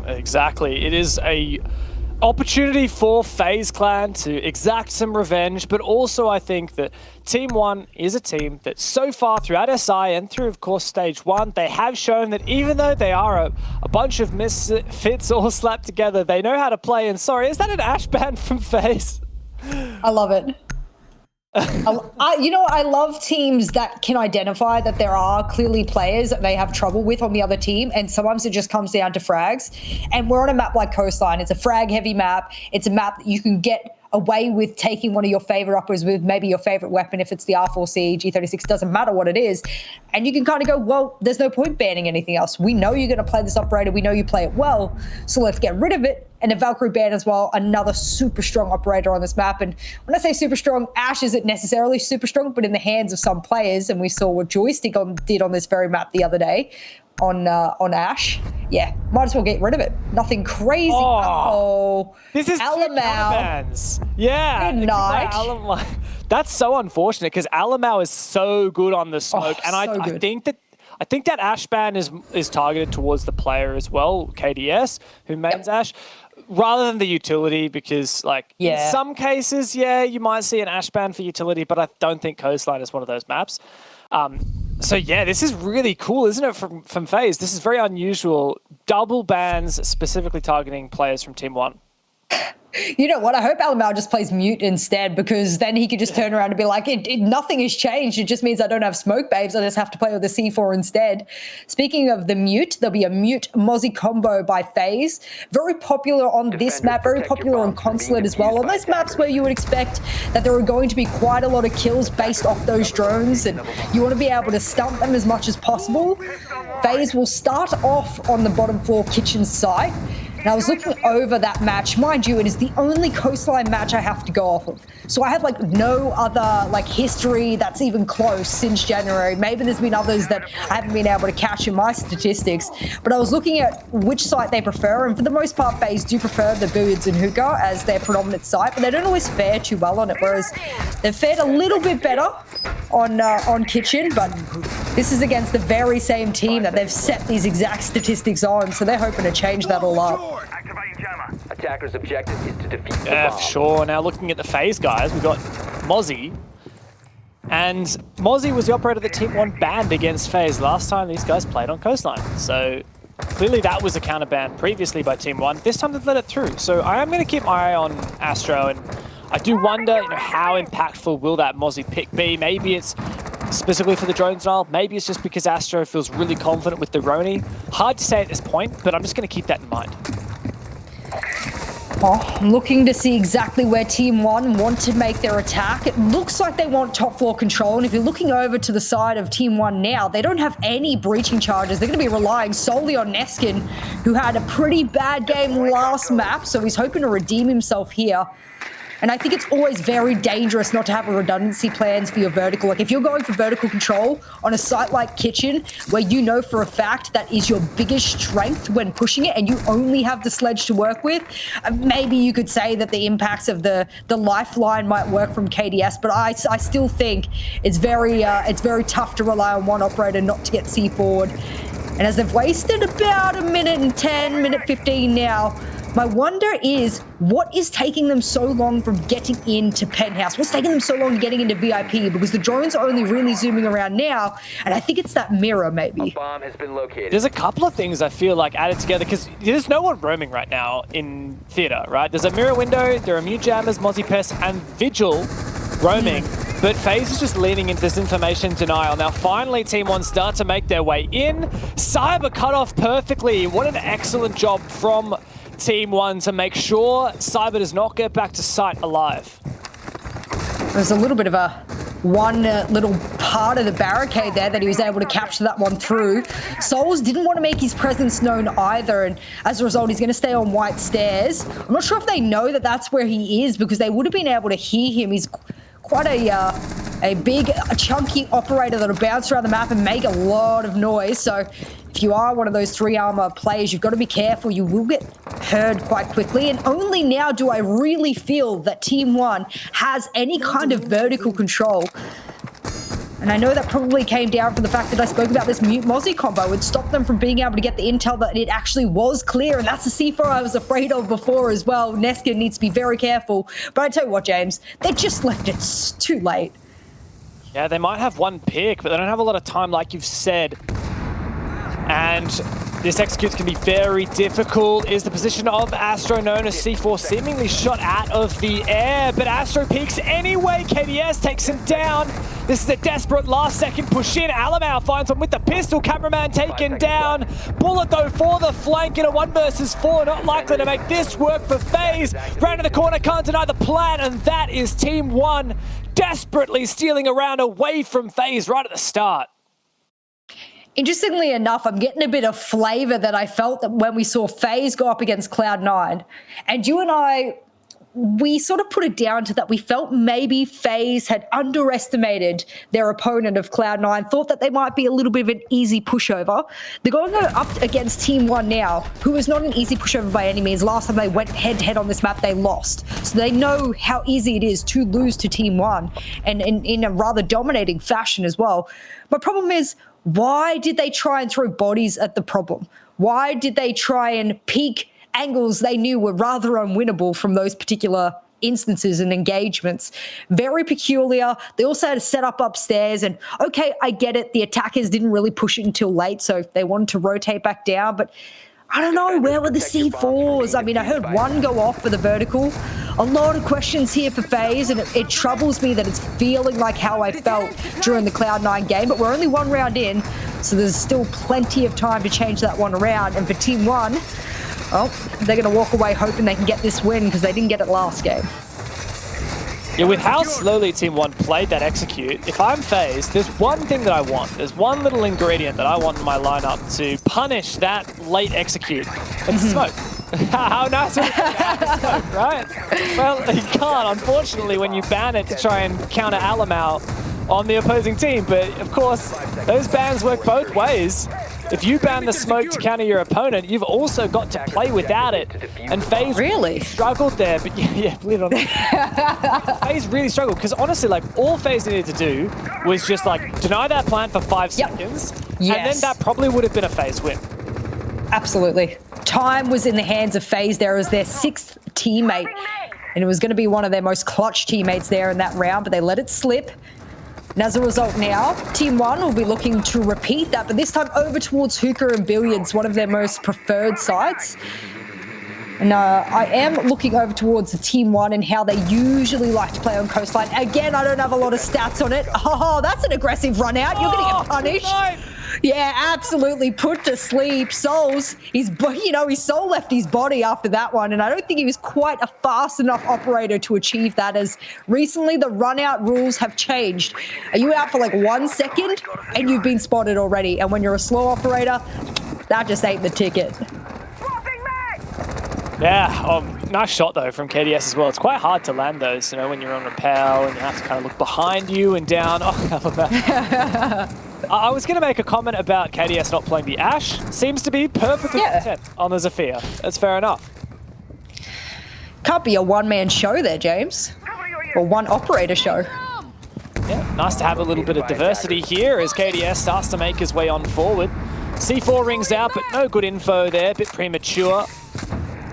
Exactly. It is a opportunity for FaZe Clan to exact some revenge, but also I think that Team One is a team that so far throughout SI and through, of course, Stage 1, they have shown that even though they are a bunch of misfits all slapped together, they know how to play. And sorry, is that an Ash ban from FaZe? I love it. I love teams that can identify that there are clearly players that they have trouble with on the other team, and sometimes it just comes down to frags. And we're on a map like Coastline. It's a frag-heavy map. It's a map that you can get away with taking one of your favorite uppers with maybe your favorite weapon. If it's the R4C, G36, doesn't matter what it is. And you can kind of go, well, there's no point banning anything else. We know you're going to play this operator. We know you play it well. So let's get rid of it. And a Valkyrie ban as well, another super strong operator on this map. And when I say super strong, Ash isn't necessarily super strong, but in the hands of some players, and we saw what Joystick did on this very map the other day on Ash. Yeah, might as well get rid of it. Nothing crazy. Oh, this is Alamau. Yeah. Good night. That's so unfortunate because Alamau is so good on the smoke, and so I think that Ash ban is targeted towards the player as well, KDS, who mains Ash, rather than the utility, because in some cases, you might see an Ash ban for utility, but I don't think Coastline is one of those maps. So yeah, this is really cool, isn't it, from FaZe? This is very unusual. Double bans specifically targeting players from Team 1. You know what? I hope Alamau just plays mute instead, because then he could just turn around and be like, nothing has changed. It just means I don't have smoke babes. I just have to play with the C4 instead. Speaking of the mute, there'll be a mute Mozzie combo by FaZe. Very popular on this map, very popular on Consulate as well. On those maps where you would expect that there are going to be quite a lot of kills based off those drones, and you want to be able to stump them as much as possible. FaZe will start off on the bottom floor kitchen site. And I was looking over that match. Mind you, it is the only Coastline match I have to go off of. So I have no other history that's even close since January. Maybe there's been others that I haven't been able to catch in my statistics. But I was looking at which site they prefer, and for the most part, FaZe do prefer the Billiards and Hookah as their predominant site, but they don't always fare too well on it, whereas they've fared a little bit better on Kitchen, but this is against the very same team that they've set these exact statistics on, so they're hoping to change that all up. Attacker's objective is to defeat the Yeah, bomb. for sure. Now looking at the FaZe guys, we've got Mozzie. And Mozzie was the operator that Team 1 banned against FaZe last time these guys played on Coastline. So clearly that was a counter ban previously by Team 1. This time they've let it through. So I am going to keep my eye on Astro, and I do wonder how impactful will that Mozzie pick be. Maybe it's specifically for the drone style. Maybe it's just because Astro feels really confident with the oNe. Hard to say at this point, but I'm just going to keep that in mind. I'm looking to see exactly where Team 1 want to make their attack. It looks like they want top floor control, and if you're looking over to the side of Team 1 now, they don't have any breaching charges. They're going to be relying solely on Neskin, who had a pretty bad game last map, so he's hoping to redeem himself here. And I think it's always very dangerous not to have a redundancy plans for your vertical. If you're going for vertical control on a site like Kitchen, where you know for a fact that is your biggest strength when pushing it, and you only have the sledge to work with, maybe you could say that the impacts of the lifeline might work from KDS, but I still think it's very tough to rely on one operator not to get C forward. And as they've wasted about a minute and 10, minute 15 now, my wonder is, what is taking them so long from getting into Penthouse? What's taking them so long getting into VIP? Because the drones are only really zooming around now, and I think it's that mirror, maybe. A bomb has been located. There's a couple of things I feel like added together, because there's no one roaming right now in theater, right? There's a mirror window, there are mute jammers, Mozzie Pest, and Vigil roaming. But FaZe is just leaning into this information denial. Now, finally, Team 1 start to make their way in. Cyber cut off perfectly. What an excellent job from Team 1 to make sure Cyber does not get back to site alive. There's a little bit of one little part of the barricade there that he was able to capture that one through. Souls didn't want to make his presence known either, and as a result, he's going to stay on White Stairs. I'm not sure if they know that that's where he is, because they would have been able to hear him. He's quite a big, chunky operator that'll bounce around the map and make a lot of noise. So if you are one of those 3 armor players, you've got to be careful. You will get heard quite quickly. And only now do I really feel that Team 1 has any kind of vertical control. And I know that probably came down from the fact that I spoke about this Mute Mozzie combo. It stopped them from being able to get the intel that it actually was clear. And that's the C4 I was afraid of before as well. Neska needs to be very careful. But I tell you what, James, they just left it too late. Yeah, they might have one pick, but they don't have a lot of time, like you've said. And this executes can be very difficult. Is the position of Astro known as C4 seemingly shot out of the air, but Astro peeks anyway. KDS takes him down. This is a desperate last-second push in. Alamau finds him with the pistol. Cameraman taken down. Bullet, though, for the flank in a 1 versus 4. Not likely to make this work for FaZe. Round in the corner, can't deny the plan, and that is Team 1 desperately stealing a round away from FaZe right at the start. Interestingly enough, I'm getting a bit of flavor that I felt that when we saw FaZe go up against Cloud9. And you and I, we sort of put it down to that we felt maybe FaZe had underestimated their opponent of Cloud9, thought that they might be a little bit of an easy pushover. They're going up against Team 1 now, who is not an easy pushover by any means. Last time they went head-to-head on this map, they lost. So they know how easy it is to lose to Team 1, and in a rather dominating fashion as well. My problem is, why did they try and throw bodies at the problem? Why did they try and peek angles they knew were rather unwinnable from those particular instances and engagements? Very peculiar. They also had a setup upstairs, and okay, I get it. The attackers didn't really push it until late, so they wanted to rotate back down, but I don't know, where were the C4s? I mean, I heard one go off for the vertical. A lot of questions here for FaZe, and it troubles me that it's feeling like how I felt during the Cloud9 game, but we're only 1 round in, so there's still plenty of time to change that one around. And for Team 1, well, they're going to walk away hoping they can get this win because they didn't get it last game. Yeah, with how slowly Team 1 played that execute, if I'm FaZe, there's one thing that I want. There's one little ingredient that I want in my lineup to punish that late execute. It's smoke. How nice would it be to have smoke, right? Well, you can't, unfortunately, when you ban it to try and counter Alamau on the opposing team. But, of course, those bans work both ways. If you ban the smoke to counter your opponent, you've also got to play without it. And FaZe really struggled there, but yeah, believe it or not. FaZe really struggled, because honestly, like, all FaZe needed to do was just, like, deny that plant for 5 seconds, and then that probably would have been a FaZe win. Absolutely. Time was in the hands of FaZe there as their 6th teammate, and it was going to be one of their most clutch teammates there in that round, but they let it slip. And as a result now, Team 1 will be looking to repeat that, but this time over towards Hookah and Billiards, one of their most preferred sites. And I am looking over towards the Team 1 and how they usually like to play on Coastline. Again, I don't have a lot of stats on it. Oh, that's an aggressive run out. You're going to get punished. No. Yeah, absolutely put to sleep. Souls, his soul left his body after that one, and I don't think he was quite a fast enough operator to achieve that, as recently the run-out rules have changed. Are you out for like 1 second and you've been spotted already? And when you're a slow operator, that just ain't the ticket. Yeah, nice shot though from KDS as well. It's quite hard to land those, when you're on rappel and you have to kind of look behind you and down. Oh, I love that. I was going to make a comment about KDS not playing the Ashe. Seems to be perfectly content on the Zephyr. That's fair enough. Can't be a one-man show there, James. Or one operator show. Yeah, nice to have a little bit of diversity here as KDS starts to make his way on forward. C4 rings out, but no good info there. A bit premature.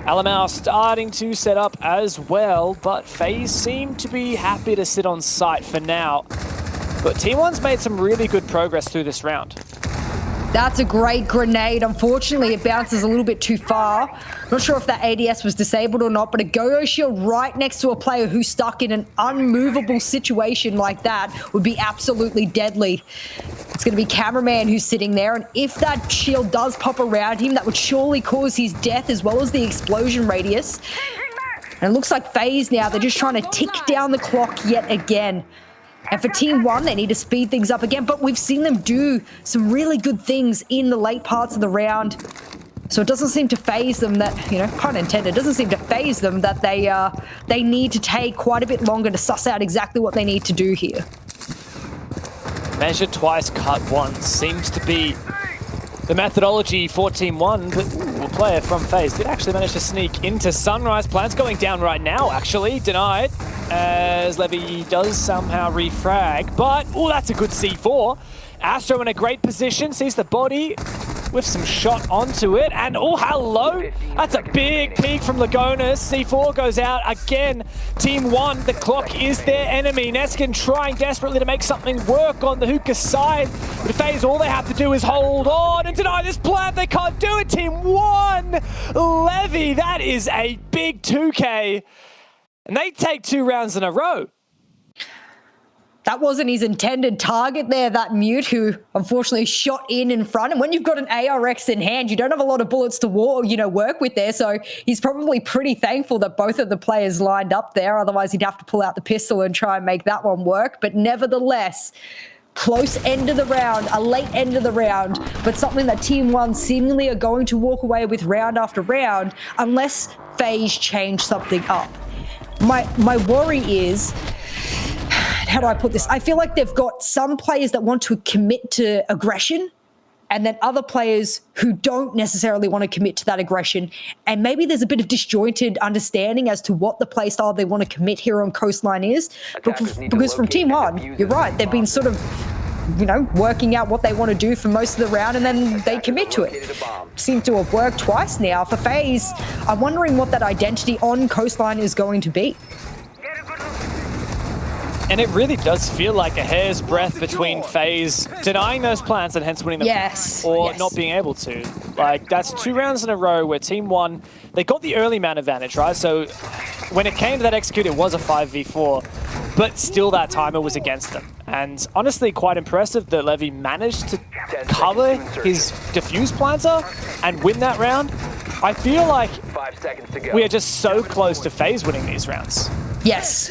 Alamau starting to set up as well, but FaZe seem to be happy to sit on site for now. But Team 1's made some really good progress through this round. That's a great grenade. Unfortunately, it bounces a little bit too far. Not sure if that ADS was disabled or not, but a go-go shield right next to a player who's stuck in an unmovable situation like that would be absolutely deadly. It's going to be Cameraman who's sitting there, and if that shield does pop around him, that would surely cause his death as well as the explosion radius. And it looks like FaZe now, they're just trying to tick down the clock yet again. And for Team 1, they need to speed things up again, but we've seen them do some really good things in the late parts of the round. So it doesn't seem to phase them that, pun intended, it doesn't seem to phase them that they need to take quite a bit longer to suss out exactly what they need to do here. Measure twice, cut once seems to be the methodology for Team 1, but a player from FaZe did actually manage to sneak into Sunrise. Plans going down right now, actually. Denied. as Levy does somehow refrag, but oh, that's a good C4. Astro in a great position, sees the body with some shot onto it, and oh, hello! That's a big peek from Lagonas. C4 goes out again. Team 1, the clock is their enemy. Neskin trying desperately to make something work on the hookah side, but FaZe, all they have to do is hold on and deny this plant. They can't do it. Team 1, Levy, that is a big 2K, and they take 2 rounds in a row. That wasn't his intended target there, that Mute, who unfortunately shot in front. And when you've got an ARX in hand, you don't have a lot of bullets to work with there. So he's probably pretty thankful that both of the players lined up there. Otherwise, he'd have to pull out the pistol and try and make that one work. But nevertheless, close end of the round, a late end of the round, but something that Team 1 seemingly are going to walk away with round after round unless FaZe change something up. My worry is, how do I put this? I feel like they've got some players that want to commit to aggression and then other players who don't necessarily want to commit to that aggression. And maybe there's a bit of disjointed understanding as to what the play style they want to commit here on Coastline is. Because from Team 1, you're right, they've been sort of, working out what they want to do for most of the round and then they commit to it. Seems to have worked twice now. For FaZe, I'm wondering what that identity on Coastline is going to be. And it really does feel like a hair's breadth between FaZe denying those plans and hence winning them, or not being able to. Like, that's 2 rounds in a row where Team 1, they got the early man advantage, right? So when it came to that execute, it was a 5v4, but still that time it was against them. And honestly, quite impressive that Levy managed to cover his defuse planter and win that round. I feel like 5 seconds to go. we are just so close to FaZe winning these rounds. Yes,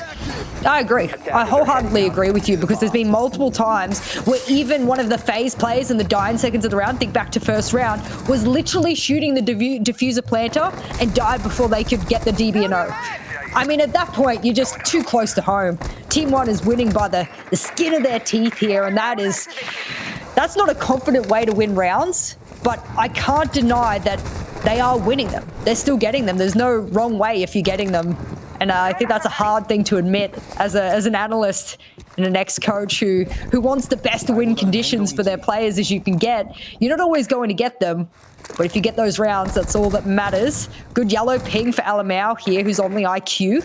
I agree. I wholeheartedly agree with you because there's been multiple times where even one of the FaZe players in the dying seconds of the round, think back to first round, was literally shooting the diffuser planter and died before they could get the DB&O. I mean, at that point, you're just too close to home. Team 1 is winning by the skin of their teeth here, and that's not a confident way to win rounds, but I can't deny that they are winning them. They're still getting them. There's no wrong way if you're getting them. And I think that's a hard thing to admit as an analyst and an ex-coach who wants the best win conditions for their players as you can get. You're not always going to get them, but if you get those rounds, that's all that matters. Good yellow ping for Alamau here, who's on the IQ.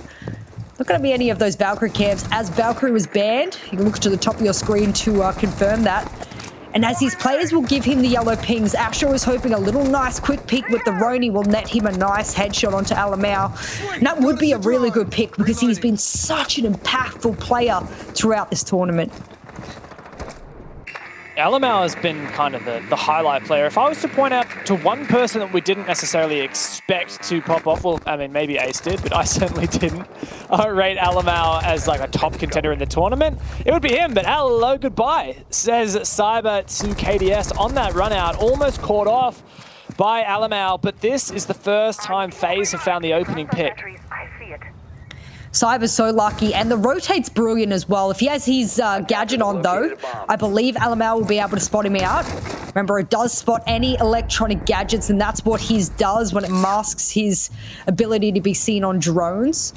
Not going to be any of those Valkyrie camps as Valkyrie was banned. You can look to the top of your screen to confirm that. And as his players will give him the yellow pings, Astro is hoping a little nice quick pick with the oNe will net him a nice headshot onto Alamau. And that would be a really good pick because he's been such an impactful player throughout this tournament. Alamau has been kind of the highlight player. If I was to point out to one person that we didn't necessarily expect to pop off, well, I mean, maybe Ace did, but I certainly didn't rate Alamau as like a top contender in the tournament, it would be him. But hello, goodbye, says Cyber to KDS on that run out. Almost caught off by Alamau, but this is the first time FaZe have found the opening pick. Cyber's so lucky, and the rotate's brilliant as well. If he has his gadget on, though, I believe Alamau will be able to spot him out. Remember, it does spot any electronic gadgets, and that's what his does when it masks his ability to be seen on drones.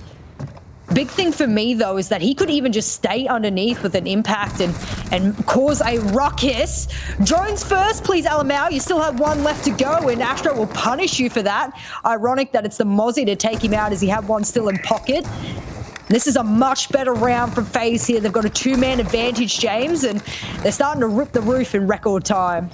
Big thing for me, though, is that he could even just stay underneath with an impact and cause a ruckus. Drones first, please, Alamau. You still have 1 left to go, and Astro will punish you for that. Ironic that it's the Mozzie to take him out as he had 1 still in pocket. This is a much better round from FaZe here. They've got a 2-man advantage, James, and they're starting to rip the roof in record time.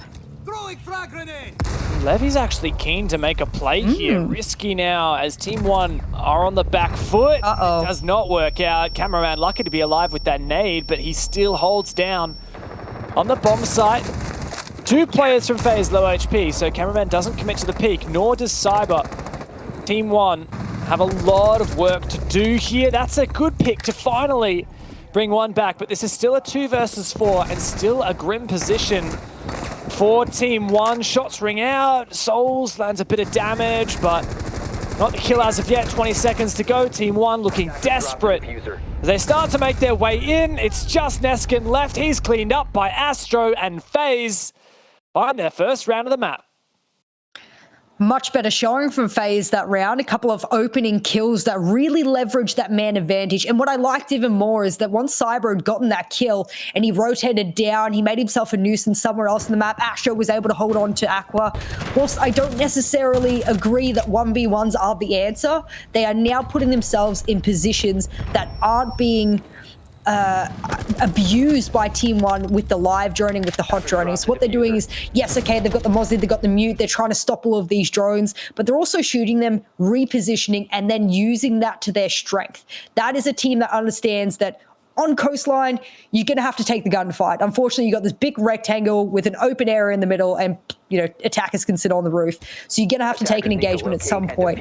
Levy's actually keen to make a play here. Risky now as Team 1 are on the back foot. It does not work out. Cameraman lucky to be alive with that nade, but he still holds down on the bomb site. 2 players from FaZe low HP, so Cameraman doesn't commit to the peak, nor does Cyber. Team 1 have a lot of work to do here. That's a good pick to finally bring 1 back, but this is still a 2 versus 4 and still a grim position for Team 1. Shots ring out. Souls lands a bit of damage, but not the kill as of yet. 20 seconds to go. Team 1 looking desperate as they start to make their way in. It's just Neskin left. He's cleaned up by Astro, and FaZe find their first round of the map. Much better showing from FaZe that round. A couple of opening kills that really leveraged that man advantage. And what I liked even more is that once Cyber had gotten that kill and he rotated down, he made himself a nuisance somewhere else in the map, Astro was able to hold on to Aqua. Whilst I don't necessarily agree that 1v1s are the answer, they are now putting themselves in positions that aren't being abused by Team One with the live droning, with the hot droning. So what they're doing is, yes, okay, they've got the Mozzie, they've got the mute, they're trying to stop all of these drones, but they're also shooting them, repositioning, and then using that to their strength. That is a team that understands that on coastline, you're going to have to take the gunfight. Unfortunately, you got this big rectangle with an open area in the middle, and attackers can sit on the roof. So you're going to have to take an engagement at some point.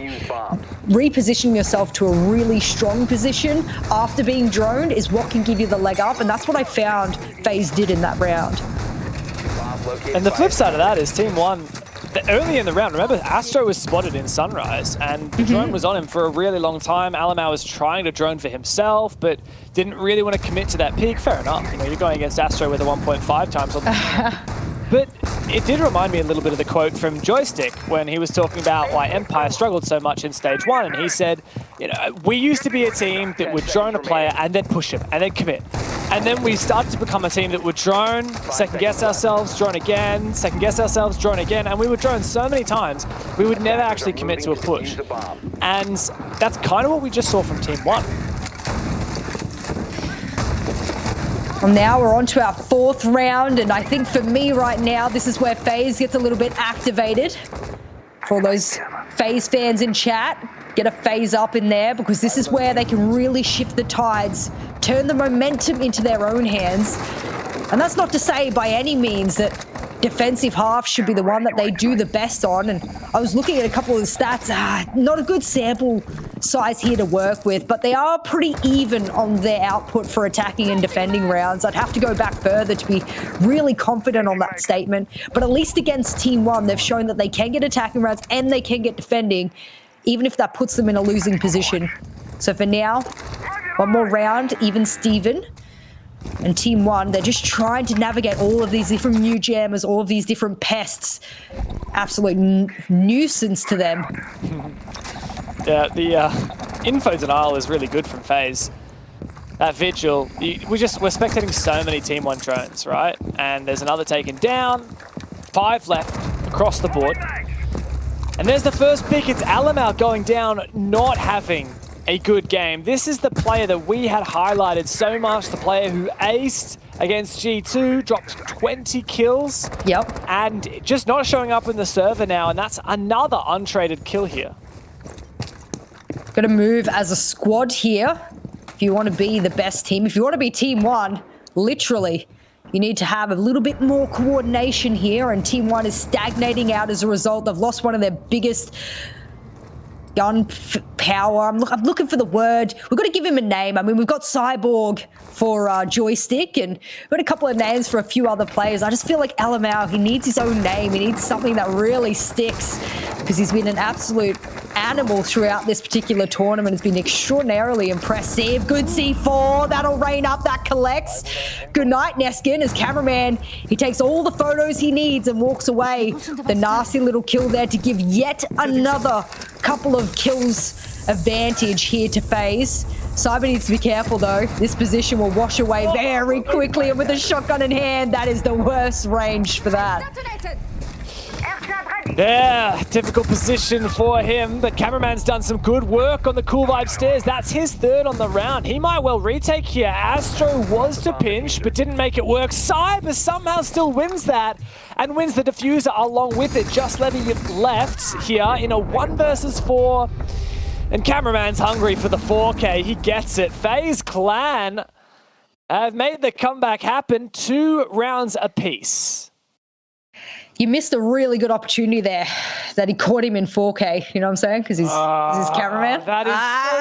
Repositioning yourself to a really strong position after being droned is what can give you the leg up, and that's what I found FaZe did in that round. And the flip side of that is Team One, early in the round, remember, Astro was spotted in Sunrise, and the drone was on him for a really long time. Alamau was trying to drone for himself, but didn't really want to commit to that peak. Fair enough, you're going against Astro with a 1.5 times on the But it did remind me a little bit of the quote from Joystick when he was talking about why Empire struggled so much in stage 1, and he said, we used to be a team that would drone a player and then push him and then commit. And then we started to become a team that would drone, second-guess ourselves, drone again, second-guess ourselves, drone again, and we would drone so many times, we would never actually commit to a push. And that's kind of what we just saw from Team One. Well, now we're on to our 4th round, and I think for me right now, this is where FaZe gets a little bit activated. For all those FaZe fans in chat, get a FaZe up in there, because this is where they can really shift the tides, turn the momentum into their own hands. And that's not to say by any means that defensive half should be the one that they do the best on. And I was looking at a couple of the stats, not a good sample size here to work with, but they are pretty even on their output for attacking and defending rounds. I'd have to go back further to be really confident on that statement. But at least against Team One, they've shown that they can get attacking rounds and they can get defending, even if that puts them in a losing position. So for now, one more round, even Steven. And Team One, they're just trying to navigate all of these different new jammers, all of these different pests. Absolute nuisance to them. Yeah, the info denial is really good from FaZe. That Vigil, we're spectating so many Team One drones, right? And there's another taken down, 5 left across the board. And there's the first pick. It's Alamau going down, not having a good game. This is the player that we had highlighted so much, the player who aced against G2, dropped 20 kills. Yep. And just not showing up in the server now, and that's another untraded kill here. Got to move as a squad here. If you want to be the best team, if you want to be Team One, literally, you need to have a little bit more coordination here, and Team One is stagnating out as a result. They've lost one of their biggest gun power. I'm looking for the word. We've got to give him a name. I mean, we've got Cyborg for Joystick, and we've got a couple of names for a few other players. I just feel like Alamau, he needs his own name. He needs something that really sticks, because he's been an absolute animal throughout this particular tournament. Has been extraordinarily impressive. Good C4, that'll rain up, that collects. Good night, Neskin, as cameraman. He takes all the photos he needs and walks away. The nasty little kill there to give yet another couple of kills advantage here to FaZe. Cyber needs to be careful though. This position will wash away very quickly, and with a shotgun in hand, that is the worst range for that. Yeah, difficult position for him, but cameraman's done some good work on the Cool Vibe stairs. That's his 3rd on the round. He might well retake here. Astro was to pinch, but didn't make it work. Cyber somehow still wins that and wins the diffuser along with it. Just Levy left here in a 1 versus 4. And cameraman's hungry for the 4K. He gets it. FaZe Clan have made the comeback happen, 2 rounds apiece. You missed a really good opportunity there that he caught him in 4K. You know what I'm saying? Because he's his cameraman. That is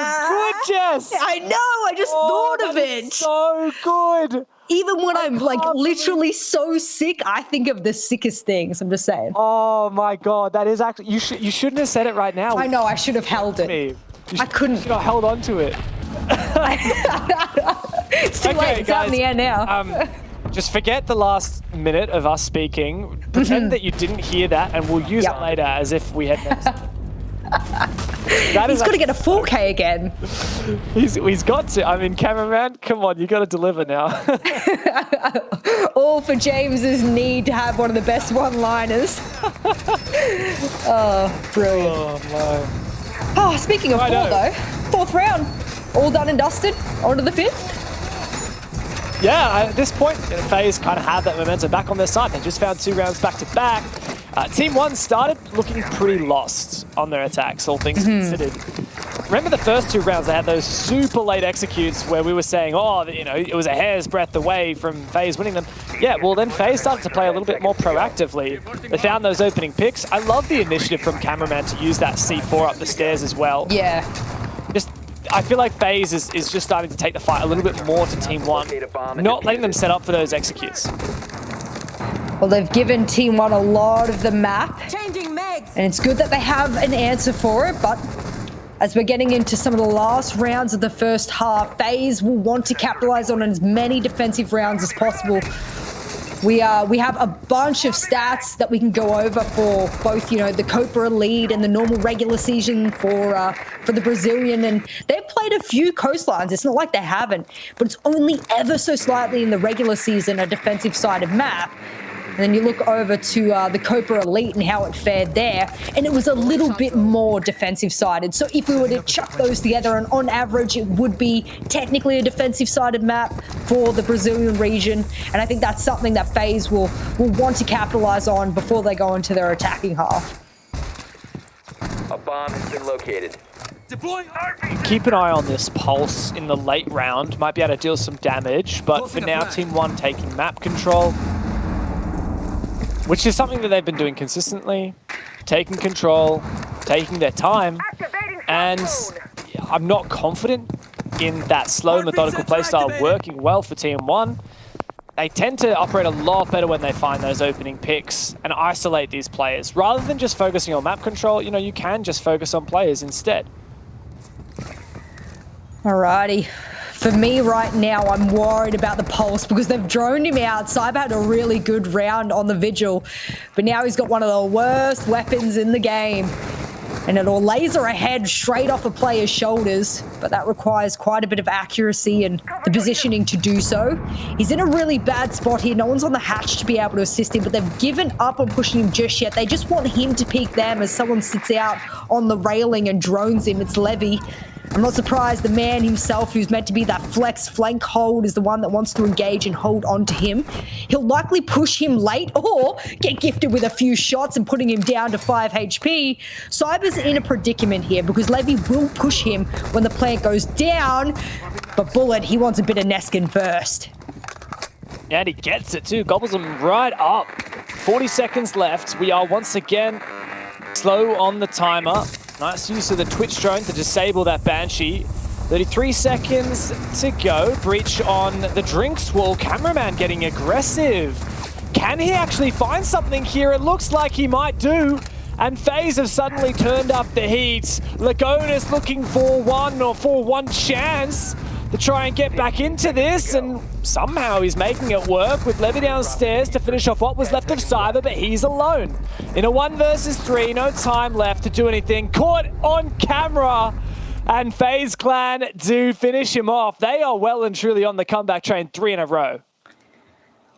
so good, Jess. I know. I just thought of it. So good. Even when I'm like literally so sick, I think of the sickest things. I'm just saying. Oh my God, that is actually, you shouldn't have said it right now. I know, I should have held it. I couldn't. You should have held on to it. It's too late. It's out in the air now. Just forget the last minute of us speaking. Pretend that you didn't hear that, and we'll use it later as if we had never seen it. He's got to get a 4K again. He's got to. I mean, cameraman, come on, you got to deliver now. All for James's need to have one of the best one-liners. Oh, brilliant. Oh, Oh, speaking of though, 4th round, all done and dusted. On to the 5th. Yeah, at this point, FaZe kind of had that momentum back on their side. They just found 2 rounds back to back. Team 1 started looking pretty lost on their attacks, all things considered. Remember the first 2 rounds, they had those super late executes where we were saying, oh, you know, it was a hair's breadth away from FaZe winning them. Yeah, well, then FaZe started to play a little bit more proactively. They found those opening picks. I love the initiative from Cameraman to use that C4 up the stairs as well. Yeah. I feel like FaZe is just starting to take the fight a little bit more to Team 1, not letting them set up for those executes. Well, they've given Team 1 a lot of the map, and it's good that they have an answer for it, but as we're getting into some of the last rounds of the first half, FaZe will want to capitalize on as many defensive rounds as possible. We have a bunch of stats that we can go over for both, you know, the Copa Elite and the normal regular season for the Brazilian, and they've played a few coastlines. It's not like they haven't, but it's only ever so slightly in the regular season a defensive-sided map. And then you look over to the Copa Elite and how it fared there, and it was a little bit more defensive-sided. So if we were to chuck those together, and on average, it would be technically a defensive-sided map for the Brazilian region. And I think that's something that FaZe will want to capitalize on before they go into their attacking half. A bomb has been located. Keep an eye on this Pulse in the late round. Might be able to deal some damage, but for now, Team 1 taking map control, which is something that they've been doing consistently, taking control, taking their time, and I'm not confident in that slow, methodical playstyle working well for Team 1. They tend to operate a lot better when they find those opening picks and isolate these players. Rather than just focusing on map control, you know, you can just focus on players instead. Alrighty. For me right now, I'm worried about the Pulse because they've droned him out. Cyber had a really good round on the Vigil, but now he's got one of the worst weapons in the game. And it'll laser ahead straight off a player's shoulders, but that requires quite a bit of accuracy and the positioning to do so. He's in a really bad spot here. No one's on the hatch to be able to assist him, but they've given up on pushing him just yet. They just want him to peek them as someone sits out on the railing and drones him. It's Levy. I'm not surprised the man himself, who's meant to be that flex flank hold, is the one that wants to engage and hold on to him. He'll likely push him late or get gifted with a few shots and putting him down to 5 HP. Cyber's in a predicament here because Levy will push him when the plant goes down, but Bullet, he wants a bit of Neskin first. And he gets it too, gobbles him right up. 40 seconds left. We are once again slow on the timer. Nice use of the Twitch drone to disable that Banshee. 33 seconds to go. Breach on the drinks wall. Cameraman getting aggressive. Can he actually find something here? It looks like he might do. And FaZe have suddenly turned up the heat. Lagonis looking for one chance to try and get back into this, and somehow he's making it work with Levy downstairs to finish off what was left of Cyber, but he's alone. In a 1 versus 3, no time left to do anything. Caught on camera, and FaZe Clan do finish him off. They are well and truly on the comeback train 3 in a row.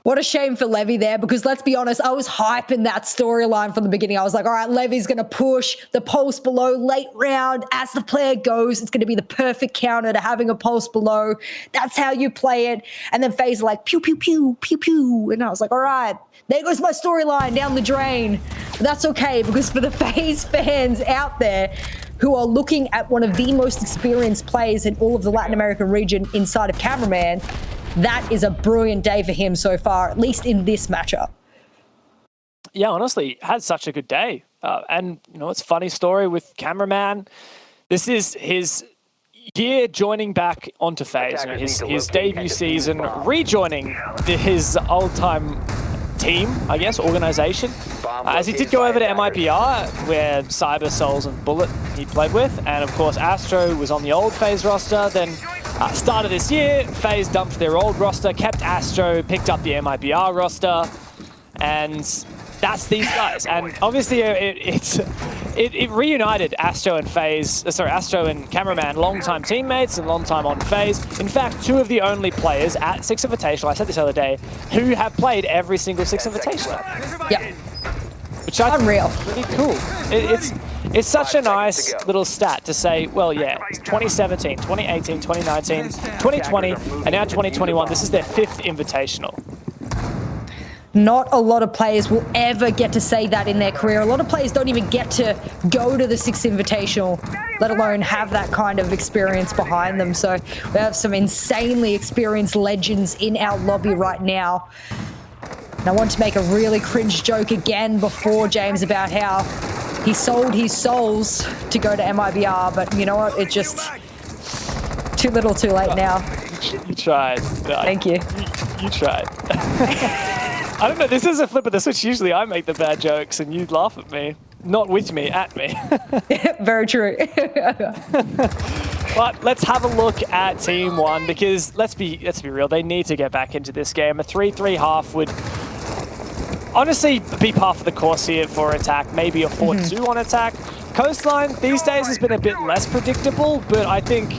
What a shame for Levy there, because let's be honest, I was hyping that storyline from the beginning. I was like, all right, Levy's going to push the pulse below late round. As the player goes, it's going to be the perfect counter to having a pulse below. That's how you play it. And then FaZe like, pew, pew, pew, pew, pew. And I was like, all right, there goes my storyline down the drain. But that's okay, because for the FaZe fans out there who are looking at one of the most experienced players in all of the Latin American region inside of Cameraman, that is a brilliant day for him so far, at least in this matchup. Yeah, honestly, had such a good day. And, you know, it's a funny story with Cameraman. This is his year joining back onto FaZe. You know, his debut season, rejoining his old-time team, I guess, organization. As he did go over to MIPR, where Cyber, Souls, and Bullet he played with. And, of course, Astro was on the old FaZe roster. Then Start of this year, FaZe dumped their old roster, kept Astro, picked up the MIBR roster, and that's these guys. And obviously it reunited Astro and Astro and Cameraman, long-time teammates and long-time on FaZe. In fact, two of the only players at Six Invitational, I said this the other day, who have played every single Six Invitational. Yeah. Which I Unreal. Really cool. It's such a nice little stat to say, well, yeah, 2017, 2018, 2019, 2020, and now 2021, this is their 5th Invitational. Not a lot of players will ever get to say that in their career. A lot of players don't even get to go to the Six Invitational, let alone have that kind of experience behind them. So we have some insanely experienced legends in our lobby right now. And I want to make a really cringe joke again before James about how he sold his souls to go to MIBR, but you know what? It's just too little too late now. You tried. Thank you. You tried. I don't know, this is a flip of the switch. Usually I make the bad jokes and you laugh at me. Not with me, at me. Very true. But let's have a look at Team 1 because let's be real, they need to get back into this game. A 3-3 half would honestly be par for the course here for attack, maybe a 4-2 on attack. Coastline these days has been a bit less predictable, but I think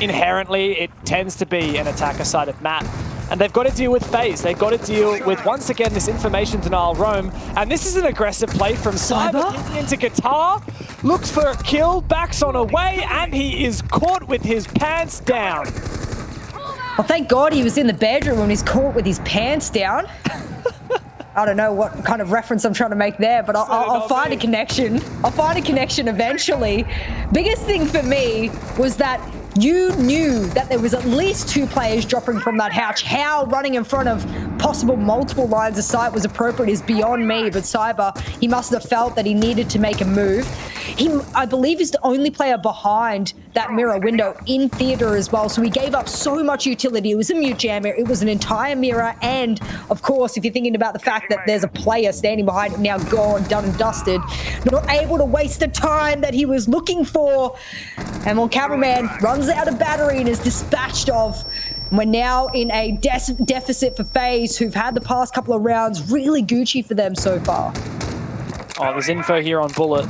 inherently it tends to be an attacker-sided map. And they've got to deal with FaZe. They've got to deal with, once again, this information denial roam. And this is an aggressive play from Cyber into Guitar. Looks for a kill, backs on away, and he is caught with his pants down. Well, thank God he was in the bedroom when he's caught with his pants down. I don't know what kind of reference I'm trying to make there, but I'll find a connection. I'll find a connection eventually. Biggest thing for me was that you knew that there was at least 2 players dropping from that hatch. How running in front of possible multiple lines of sight was appropriate is beyond me, but Cyber, he must have felt that he needed to make a move. He, I believe, is the only player behind that mirror window in theater as well, so he gave up so much utility. It was a mute jammer, it was an entire mirror, and of course, if you're thinking about the fact that there's a player standing behind it now, gone, done and dusted, not able to waste the time that he was looking for, and when Cameraman runs out of battery and is dispatched of. We're now in a deficit for FaZe, who've had the past couple of rounds really Gucci for them so far. Oh, there's info here on Bullet.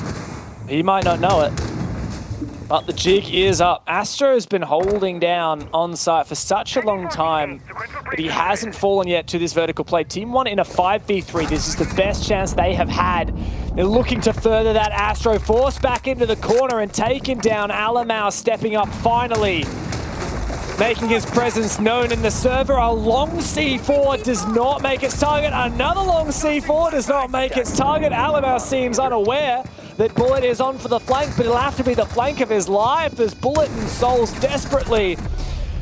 He might not know it, but the jig is up. Astro has been holding down on site for such a long time, but he hasn't fallen yet to this vertical play. Team 1 in a 5v3. This is the best chance they have had. They're looking to further that. Astro forced back into the corner and taken down. Alamau stepping up finally, making his presence known in the server. A long C4 does not make its target. Another long C4 does not make its target. Alamau seems unaware that Bullet is on for the flank, but it'll have to be the flank of his life as Bullet and Souls desperately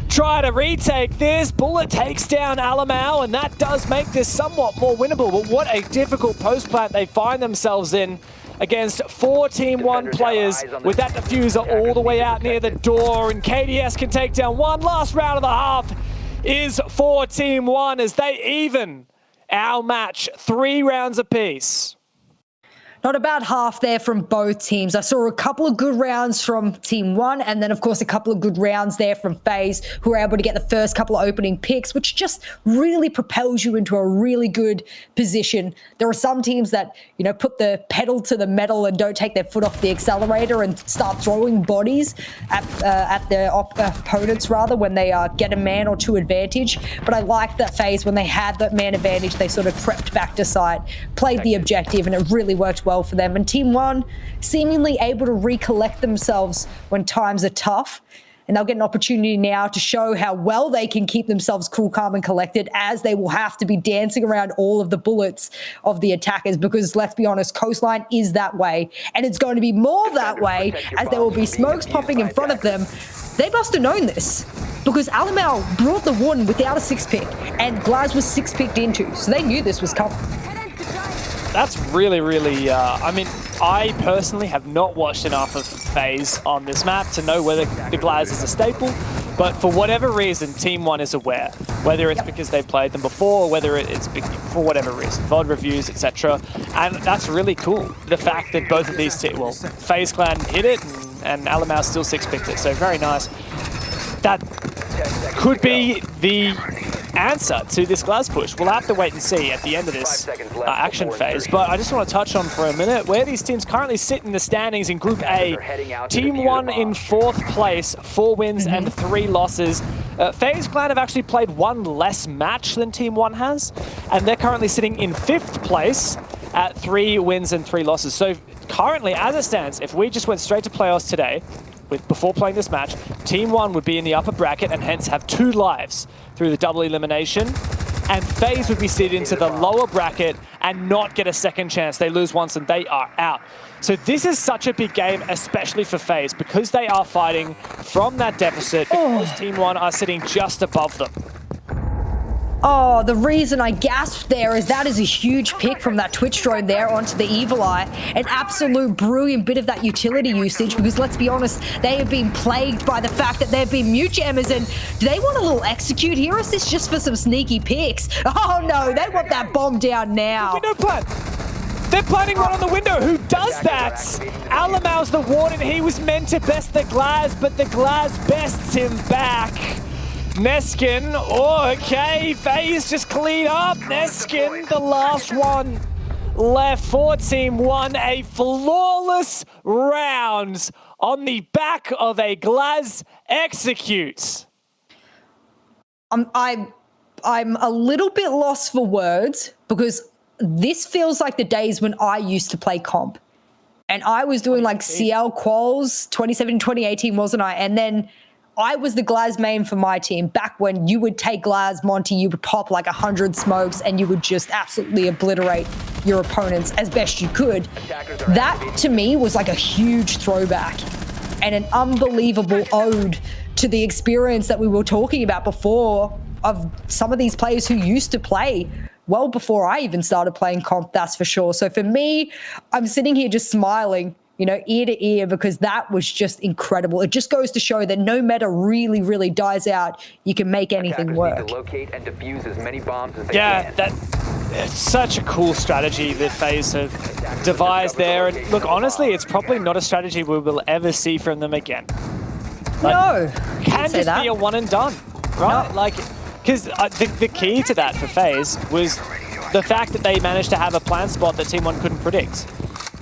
try to retake this. Bullet takes down Alamau, and that does make this somewhat more winnable, but what a difficult post-plant they find themselves in against 4 Team 1 players with that diffuser all the way out near the door, and KDS can take down one. Last round of the half is for Team 1 as they even our match 3 rounds apiece. Not a bad half there from both teams. I saw a couple of good rounds from Team 1, and then, of course, a couple of good rounds there from FaZe, who were able to get the first couple of opening picks, which just really propels you into a really good position. There are some teams that, you know, put the pedal to the metal and don't take their foot off the accelerator and start throwing bodies at their opponents, rather, when they get a man or 2 advantage. But I like that FaZe, when they had that man advantage, they sort of crept back to site, played the objective, and it really worked well for them. And Team 1 seemingly able to recollect themselves when times are tough, and they'll get an opportunity now to show how well they can keep themselves cool, calm and collected, as they will have to be dancing around all of the bullets of the attackers, because let's be honest, Coastline is that way, and it's going to be more that way as there will be smokes popping in front of them. They must have known this, because Alamau brought the one without a 6-pick, and Glaz was 6-picked into, so they knew this was coming. That's really, really, I mean, I personally have not watched enough of FaZe on this map to know whether the Glaz is a staple, but for whatever reason, Team 1 is aware, whether it's because they've played them before, or whether it's for whatever reason, VOD reviews, etc. And that's really cool, the fact that both of these teams, well, FaZe Clan hit it, and Alamau still 6-picked it, so very nice. That could be the answer to this Glaz push. We'll have to wait and see at the end of this action phase. But I just want to touch on for a minute where these teams currently sit in the standings in Group A. Team 1 in 4th place, 4 wins and 3 losses. FaZe Clan have actually played 1 less match than Team 1 has, and they're currently sitting in 5th place at 3 wins and 3 losses. So currently, as it stands, if we just went straight to playoffs today, before playing this match, Team 1 would be in the upper bracket and hence have 2 lives through the double elimination, and FaZe would be seated into the lower bracket and not get a second chance. They lose once and they are out. So this is such a big game, especially for FaZe, because they are fighting from that deficit, because Team 1 are sitting just above them. Oh, the reason I gasped there is that is a huge pick from that Twitch drone there onto the Evil Eye. An absolute brilliant bit of that utility usage, because let's be honest, they have been plagued by the fact that they've been mute jammers, and do they want a little execute here, or is this just for some sneaky picks? Oh no, they want that bomb down now. Window plan. They're planning one on the window. Who does that? Alamau's the warden. He was meant to best the Glaz, but the Glaz bests him back. Neskin, okay, FaZe just clean up. Neskin, the last one left for Team 1. A flawless round on the back of a Glaz execute. I'm a little bit lost for words, because this feels like the days when I used to play comp. And I was doing like CL quals, 2017, 2018, wasn't I? And then I was the Glaz main for my team back when you would take Glaz, Monty, you would pop like 100 smokes and you would just absolutely obliterate your opponents as best you could. That, to me, was like a huge throwback and an unbelievable ode to the experience that we were talking about before of some of these players who used to play well before I even started playing comp, that's for sure. So for me, I'm sitting here just smiling, you know, ear to ear, because that was just incredible. It just goes to show that no meta really, really dies out. You can make anything work. To locate and defuse as many bombs as they Yeah, can. it's such a cool strategy that FaZe have devised there. And look, honestly, it's probably not a strategy we will ever see from them again. Like, No, it can just be a one and done, right? No. Like, because the key to that for FaZe was the fact that they managed to have a plan spot that Team 1 couldn't predict.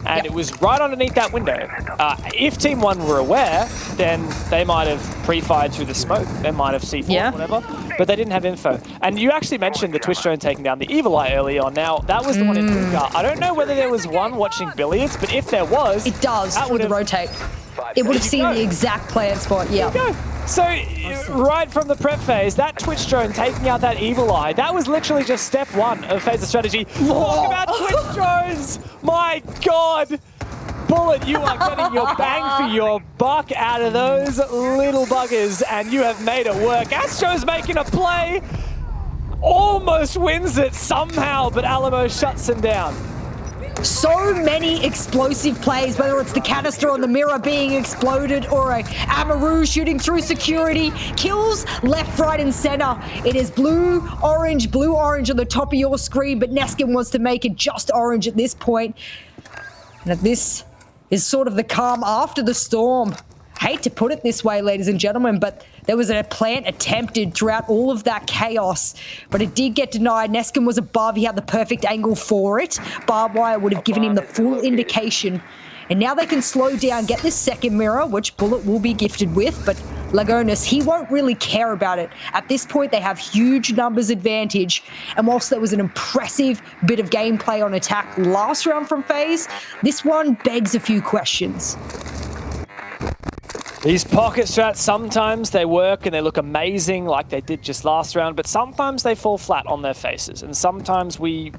And it was right underneath that window. If Team 1 were aware, then they might have pre-fired through the smoke. They might have C4 or whatever, but they didn't have info. And you actually mentioned the Twitch drone taking down the Evil Eye early on. Now, that was the one in Bunga. I don't know whether there was one watching billiards, but if there was... It does, that with the rotate. It would have seen the exact plant spot, yeah. So, right from the prep phase, that Twitch drone taking out that Evil Eye, that was literally just step 1 of FaZe's strategy. Talk about Twitch drones! My God! Bullet, you are getting your bang for your buck out of those little buggers, and you have made it work. Astro's making a play, almost wins it somehow, but Alamo shuts him down. So many explosive plays, whether it's the canister on the mirror being exploded or a Amaru shooting through security, kills left, right, and center. It is blue, orange on the top of your screen, but Neskin wants to make it just orange at this point. And this is sort of the calm after the storm. Hate to put it this way, ladies and gentlemen, but there was a plant attempted throughout all of that chaos, but it did get denied. Neskin was above. He had the perfect angle for it. Barbed wire would have given him the full indication. And now they can slow down, get this second mirror, which Bullet will be gifted with, but Lagonis, he won't really care about it. At this point, they have huge numbers advantage, and whilst there was an impressive bit of gameplay on attack last round from FaZe, this one begs a few questions. These pocket strats, sometimes they work and they look amazing like they did just last round, but sometimes they fall flat on their faces. And sometimes we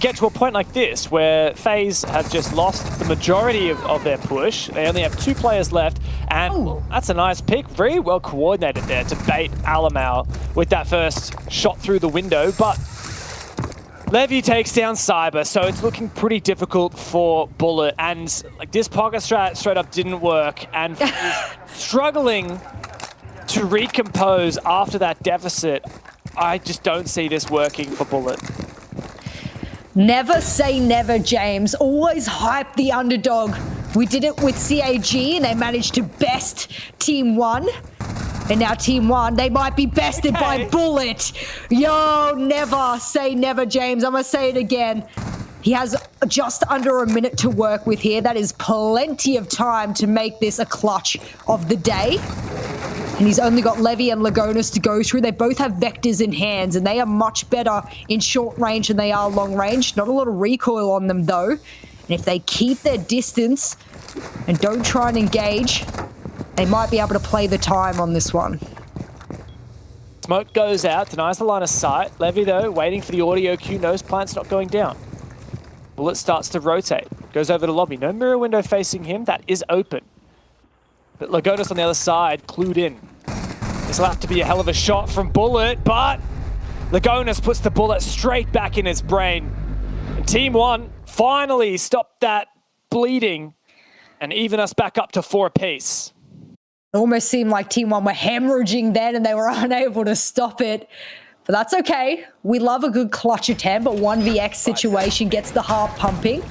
get to a point like this where FaZe have just lost the majority of their push. They only have 2 players left, and that's a nice pick. Very well coordinated there to bait Alamau with that first shot through the window, but Levy takes down Cyber, so it's looking pretty difficult for Bullet, and like this pocket strat straight up didn't work, and is struggling to recompose after that deficit. I just don't see this working for Bullet. Never say never, James. Always hype the underdog. We did it with CAG and they managed to best Team 1. And now Team One, they might be bested by Bullet. Yo, never say never, James. I'm going to say it again. He has just under a minute to work with here. That is plenty of time to make this a clutch of the day. And he's only got Levy and Lagonis to go through. They both have vectors in hands, and they are much better in short range than they are long range. Not a lot of recoil on them, though. And if they keep their distance and don't try and engage, they might be able to play the time on this one. Smoke goes out, denies the line of sight. Levy, though, waiting for the audio cue, knows plant's not going down. Bullet starts to rotate, goes over to lobby. No mirror window facing him, that is open. But Lagonis on the other side, clued in. This will have to be a hell of a shot from Bullet, but Lagonis puts the bullet straight back in his brain. And Team One finally stopped that bleeding and even us back up to 4 apiece. It almost seemed like Team One were hemorrhaging then and they were unable to stop it. But that's okay. We love a good clutch attempt, but 1vx situation gets the heart pumping.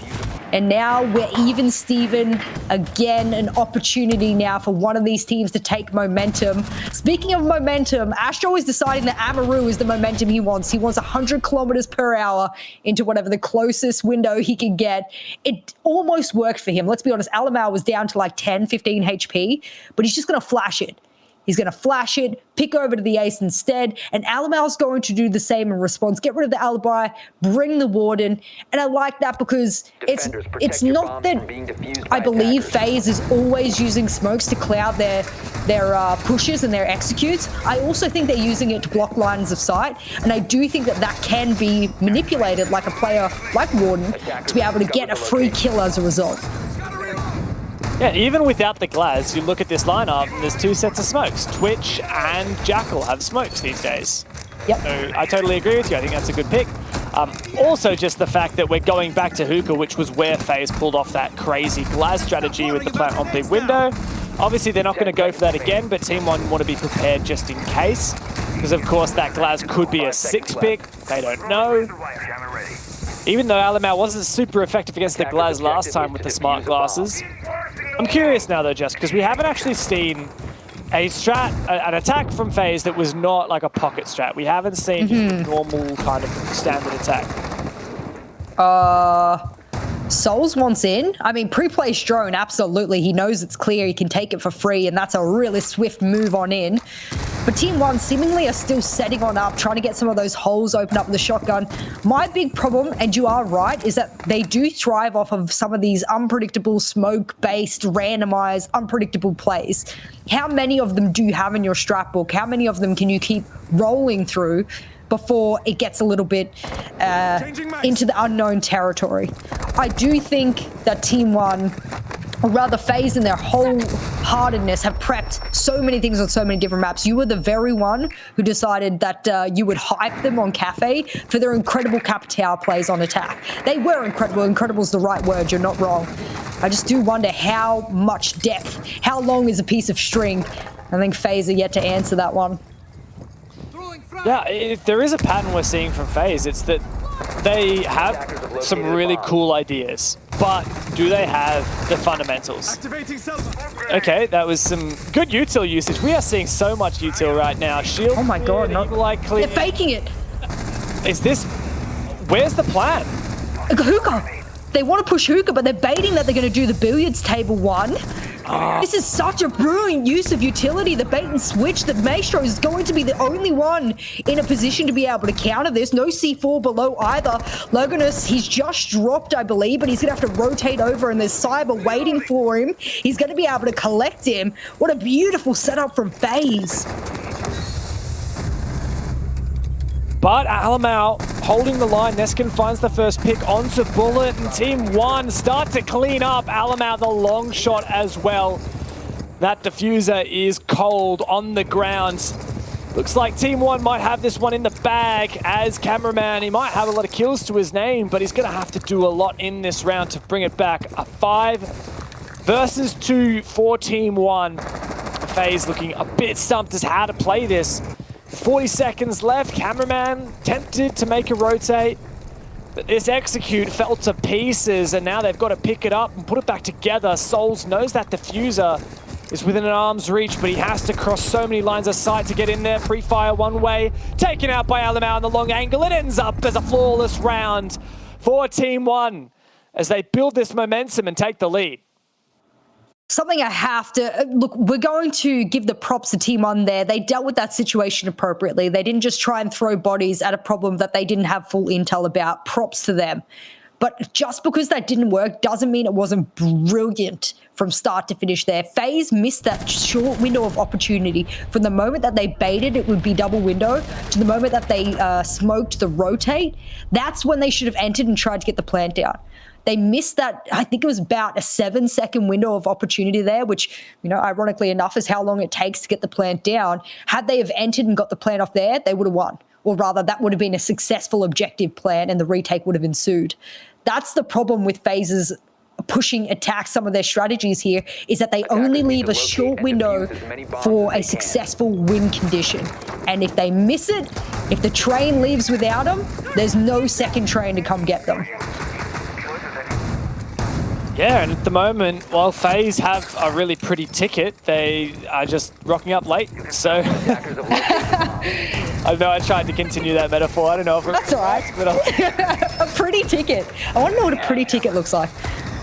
And now we're even Steven. Again, an opportunity now for one of these teams to take momentum. Speaking of momentum, Astro is deciding that Amaru is the momentum he wants. He wants 100 kilometers per hour into whatever the closest window he can get. It almost worked for him. Let's be honest, Alamau was down to like 10, 15 HP, but he's just going to flash it. He's going to flash it, pick over to the ace instead, and Alamau's going to do the same in response. Get rid of the alibi, bring the warden, and I like that because it's not that I believe FaZe is always using smokes to cloud their pushes and their executes. I also think they're using it to block lines of sight, and I do think that that can be manipulated like a player like Warden to be able to get a free kill as a result. Yeah, even without the Glaz, you look at this lineup and there's 2 sets of smokes. Twitch and Jackal have smokes these days. Yep. So I totally agree with you. I think that's a good pick. Also, just the fact that we're going back to hookah, which was where FaZe pulled off that crazy Glaz strategy with the plant on big window. Obviously, they're not going to go for that again, but Team One want to be prepared just in case. Because, of course, that Glaz could be a 6 pick. They don't know. Even though Alamau wasn't super effective against the Glaz last time with the smart glasses. I'm curious now, though, Jess, because we haven't actually seen a strat, an attack from FaZe that was not like a pocket strat. We haven't seen just a normal kind of standard attack. Souls wants in. I mean, pre-place drone, absolutely. He knows it's clear. He can take it for free, and that's a really swift move on in. But Team One seemingly are still setting on up, trying to get some of those holes open up with the shotgun. My big problem, and you are right, is that they do thrive off of some of these unpredictable, smoke-based, randomized, unpredictable plays. How many of them do you have in your strat book? How many of them can you keep rolling through before it gets a little bit into the unknown territory? I do think that Team One, or rather FaZe in their wholeheartedness, have prepped so many things on so many different maps. You were the very one who decided that you would hype them on Cafe for their incredible Cap Tower plays on attack. They were incredible. Incredible is the right word. You're not wrong. I just do wonder how much depth, how long is a piece of string? I think FaZe are yet to answer that one. Yeah, if there is a pattern we're seeing from FaZe, it's that they have some really cool ideas, but do they have the fundamentals? Okay, that was some good util usage. We are seeing so much util right now. Shield. Oh my god, they're faking it. Is this... Where's the plan? Hookah. They want to push hookah, but they're baiting that they're going to do the billiards table one. This is such a brilliant use of utility, the bait and switch, that Maestro is going to be the only one in a position to be able to counter this. No C4 below either. Loganus, he's just dropped, I believe, but he's going to have to rotate over, and there's Cyber waiting for him. He's going to be able to collect him. What a beautiful setup from FaZe. But Alamau holding the line. Neskin finds the first pick onto Bullet, and Team One start to clean up. Alamau the long shot as well. That diffuser is cold on the ground. Looks like Team One might have this one in the bag as cameraman. He might have a lot of kills to his name, but he's going to have to do a lot in this round to bring it back. A 5 versus 2 for Team One. FaZe looking a bit stumped as how to play this. 40 seconds left. Cameraman tempted to make a rotate, but this execute fell to pieces, and now they've got to pick it up and put it back together. Souls knows that diffuser is within an arm's reach, but he has to cross so many lines of sight to get in there. Pre-fire one way, taken out by Alamau in the long angle. It ends up as a flawless round for Team One as they build this momentum and take the lead. Something I have to look, we're going to give the props to Team One there. They dealt with that situation appropriately. They didn't just try and throw bodies at a problem that they didn't have full intel about. Props to them. But just because that didn't work doesn't mean it wasn't brilliant from start to finish there. FaZe missed that short window of opportunity. From the moment that they baited, it would be double window, to the moment that they smoked the rotate. That's when they should have entered and tried to get the plant down. They missed that, I think it was about a 7-second window of opportunity there, which, you know, ironically enough is how long it takes to get the plant down. Had they have entered and got the plant off there, they would have won. Or rather, that would have been a successful objective plan and the retake would have ensued. That's the problem with FaZe's pushing attack. Some of their strategies here is that they only leave a short window for a successful win condition. And if they miss it, if the train leaves without them, there's no second train to come get them. Yeah, and at the moment, while FaZe have a really pretty ticket, they are just rocking up late. So I know I tried to continue that metaphor. I don't know if that's all right. A pretty ticket. I want to know what a pretty ticket looks like.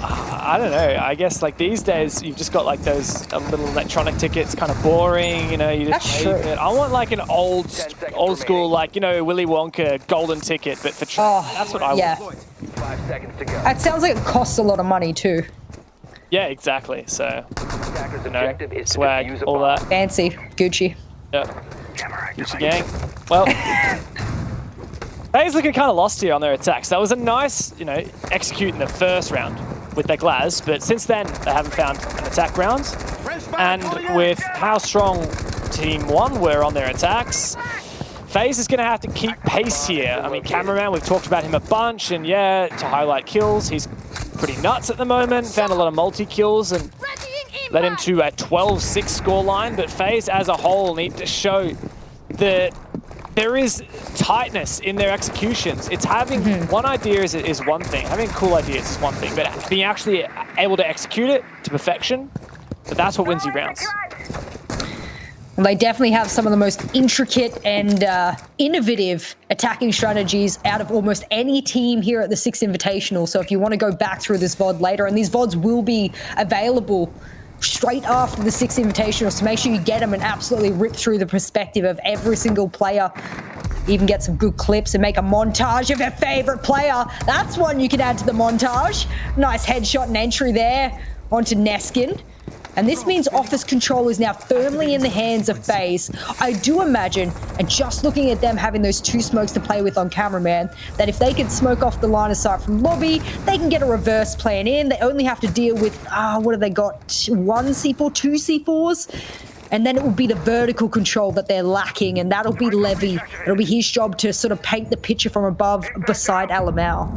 I don't know. I guess like these days, you've just got like those little electronic tickets, kind of boring. You know, you just that's true. I want like an old school, like, you know, Willy Wonka golden ticket, but for that's what I want. 5 seconds to go. It sounds like it costs a lot of money too. Yeah, exactly. So, Attacker's you know, objective is to swag, defuse a all bomb. that. Fancy. Gucci. Yeah. Gucci gang. Well, FaZe looking kind of lost here on their attacks. That was a nice, you know, execute in the first round with their Glaz, but since then they haven't found an attack round. And with how strong Team One were on their attacks, FaZe is going to have to keep pace here. I mean, Cameraman, we've talked about him a bunch, and yeah, to highlight kills, he's pretty nuts at the moment. Found a lot of multi-kills and led him to a 12-6 scoreline, but FaZe as a whole need to show that there is tightness in their executions. It's having one idea is one thing, having cool ideas is one thing, but being actually able to execute it to perfection, but that's what wins you rounds. Well, they definitely have some of the most intricate and innovative attacking strategies out of almost any team here at the Six Invitational. So if you want to go back through this VOD later, and these VODs will be available straight after the Six Invitational, so make sure you get them and absolutely rip through the perspective of every single player. Even get some good clips and make a montage of your favorite player. That's one you can add to the montage. Nice headshot and entry there onto Neskin. And this means office control is now firmly in the hands of FaZe. I do imagine, and just looking at them having those two smokes to play with on Cameraman, that if they can smoke off the line of sight from lobby, they can get a reverse plan in. They only have to deal with, what have they got? 1 C4, 2 C4s? And then it will be the vertical control that they're lacking, and that'll be Levy. It'll be his job to sort of paint the picture from above beside Alamau.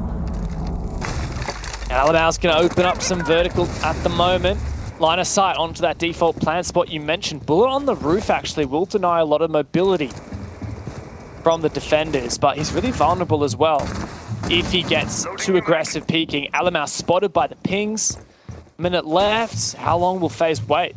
Alamau's going to open up some vertical at the moment. Line of sight onto that default plant spot you mentioned. Bullet on the roof actually will deny a lot of mobility from the defenders, but he's really vulnerable as well if he gets too aggressive peeking. Alamau spotted by the pings. Minute left. How long will FaZe wait?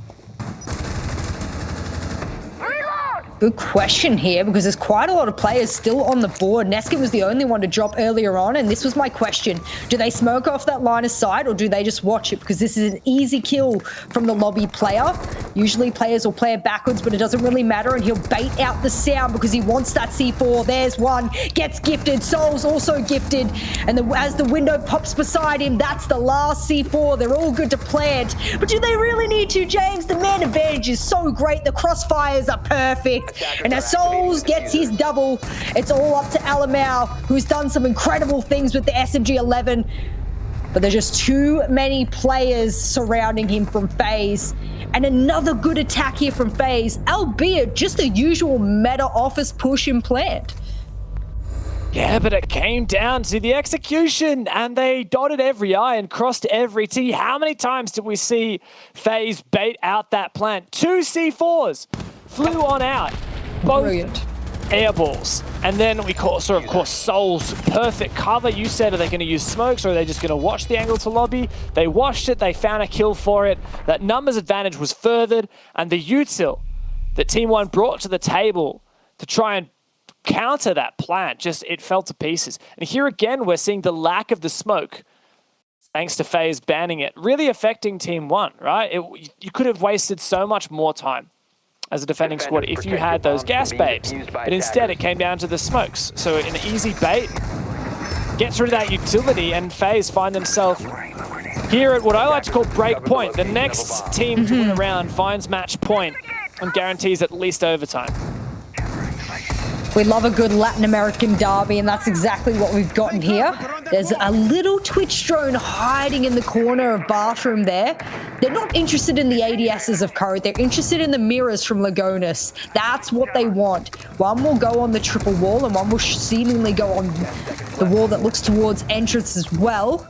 Good question here, because there's quite a lot of players still on the board. Neskin was the only one to drop earlier on, and this was my question. Do they smoke off that line of sight, or do they just watch it? Because this is an easy kill from the lobby player. Usually players will play it backwards, but it doesn't really matter, and he'll bait out the sound because he wants that C4. There's one. Gets gifted. Soul's also gifted. And as the window pops beside him, that's the last C4. They're all good to plant. But do they really need to, James? The man advantage is so great. The crossfires are perfect. And as Souls gets his double, it's all up to Alamau, who's done some incredible things with the SMG-11. But there's just too many players surrounding him from FaZe. And another good attack here from FaZe, albeit just a usual meta office push and plant. Yeah, but it came down to the execution, and they dotted every I and crossed every T. How many times did we see FaZe bait out that plant? 2 C4s flew on out. Both Brilliant. air balls. And then we saw, of course, Soul's perfect cover. You said, are they going to use smokes or are they just going to watch the angle to lobby? They watched it. They found a kill for it. That numbers advantage was furthered. And the util that Team One brought to the table to try and counter that plan, just it fell to pieces. And here again, we're seeing the lack of the smoke, thanks to FaZe banning it, really affecting Team One, right? You could have wasted so much more time as a defending squad if you had those gas babes. But instead, it came down to the smokes. So an easy bait gets rid of that utility, and FaZe find themselves here at what I like to call break point. The next team to win a round finds match point and guarantees at least overtime. We love a good Latin American derby, and that's exactly what we've gotten here. There's a little Twitch drone hiding in the corner of bathroom there. They're not interested in the ADSs of Code. They're interested in the mirrors from Lagonis. That's what they want. One will go on the triple wall, and one will seemingly go on the wall that looks towards entrance as well.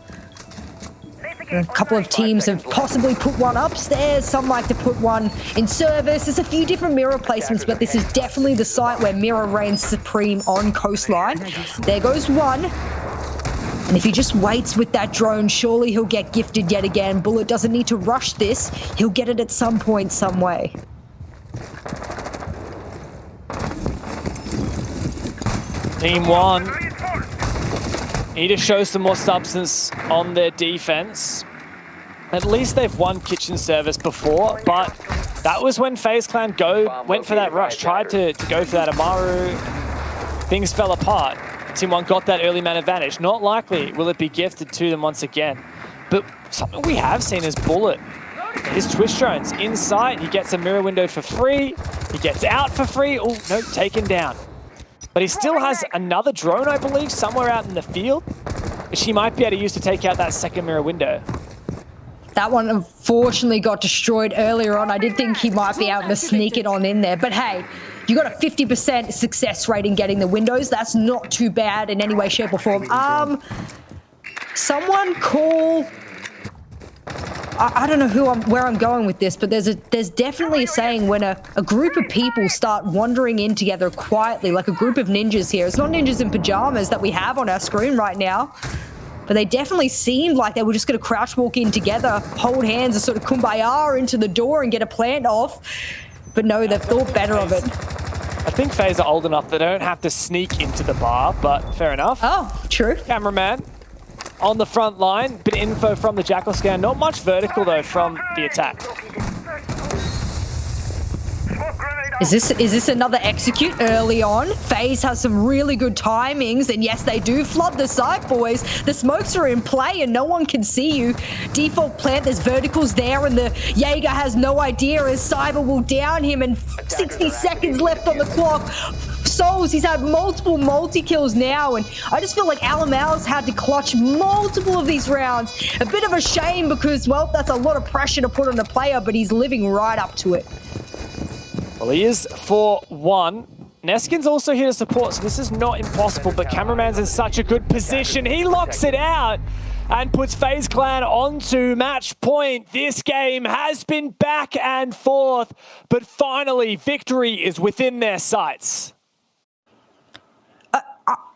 A couple of teams have possibly put one upstairs. Some like to put one in service. There's a few different mirror placements, but this is definitely the site where mirror reigns supreme on Coastline. There goes one. And if he just waits with that drone, surely he'll get gifted yet again. Bullet doesn't need to rush this. He'll get it at some point, some way. Team One need to show some more substance on their defense. At least they've won kitchen service before, but that was when FaZe Clan went for that rush, tried to go for that Amaru. Things fell apart. Team One got that early man advantage. Not likely will it be gifted to them once again. But something we have seen is Bullet. His Twitch drones in sight. He gets a mirror window for free. He gets out for free. Oh, no, taken down. But he still has another drone, I believe, somewhere out in the field, which he might be able to use to take out that second mirror window. That one unfortunately got destroyed earlier on. I did think he might be able to sneak it on in there. But hey, you got a 50% success rate in getting the windows. That's not too bad in any way, shape, or form. Someone call... I don't know where I'm going with this, but there's definitely a saying when a group of people start wandering in together quietly, like a group of ninjas here. It's not ninjas in pajamas that we have on our screen right now, but they definitely seemed like they were just going to crouch walk in together, hold hands and sort of kumbaya into the door and get a plant off. But no, they've thought better of it. I think FaZe are old enough they don't have to sneak into the bar, but fair enough. Oh, true. Cameraman on the front line, bit of info from the Jackal scan. Not much vertical though from the attack. Is this another execute early on? FaZe has some really good timings, and yes, they do flood the site, boys. The smokes are in play and no one can see you. Default plant, there's verticals there, and the Jaeger has no idea as Cyber will down him, and 60 seconds left on the clock. Souls, he's had multiple multi-kills now, and I just feel like Alamal's had to clutch multiple of these rounds. A bit of a shame because, well, that's a lot of pressure to put on the player, but he's living right up to it. Well, he is 4-1. Neskin's also here to support, so this is not impossible, but Cameraman's in such a good position. He locks it out and puts FaZe Clan onto match point. This game has been back and forth, but finally victory is within their sights.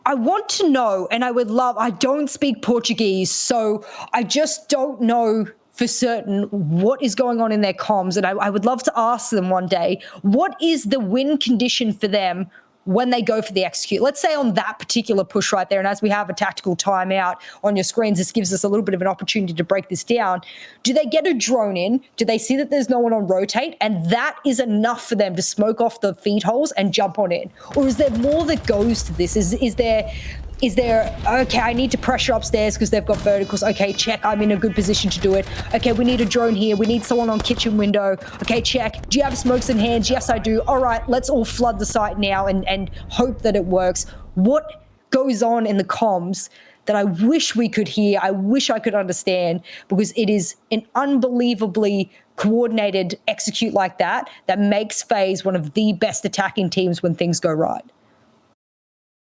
I want to know, and I don't speak Portuguese, so I just don't know for certain what is going on in their comms, and I would love to ask them one day, what is the win condition for them when they go for the execute? Let's say on that particular push right there, and as we have a tactical timeout on your screens, this gives us a little bit of an opportunity to break this down. Do they get a drone in? Do they see that there's no one on rotate? And that is enough for them to smoke off the feed holes and jump on in? Or is there more that goes to this? Is there, okay, I need to pressure upstairs because they've got verticals. Okay, check, I'm in a good position to do it. Okay, we need a drone here. We need someone on kitchen window. Okay, check. Do you have smokes in hands? Yes, I do. All right, let's all flood the site now and hope that it works. What goes on in the comms that I wish we could hear, I wish I could understand, because it is an unbelievably coordinated execute like that that makes FaZe one of the best attacking teams when things go right.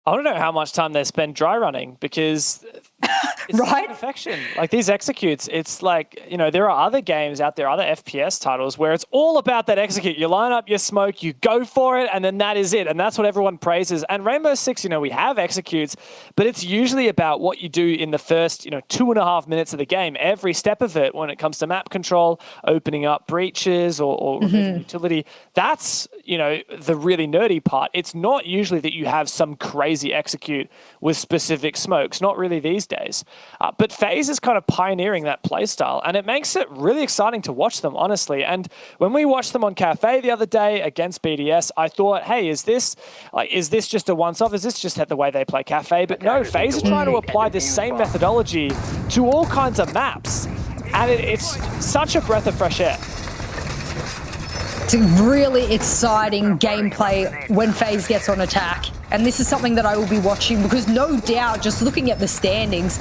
I don't know how much time they spend dry running because it's Right? perfection. Like these executes, it's like, you know, there are other games out there, other FPS titles where it's all about that execute. You line up your smoke, you go for it, and then that is it. And that's what everyone praises. And Rainbow Six, you know, we have executes, but it's usually about what you do in the first, you know, 2.5 minutes of the game. Every step of it when it comes to map control, opening up breaches or utility. That's, you know, the really nerdy part. It's not usually that you have some crazy execute with specific smokes. Not really these days. But FaZe is kind of pioneering that playstyle, and it makes it really exciting to watch them, honestly. And when we watched them on Cafe the other day against BDS, I thought, hey, is this just a once-off? Is this just the way they play Cafe? But no, FaZe are trying to apply this same methodology to all kinds of maps. And it's such a breath of fresh air. It's really exciting gameplay when FaZe gets on attack. And this is something that I will be watching because no doubt, just looking at the standings,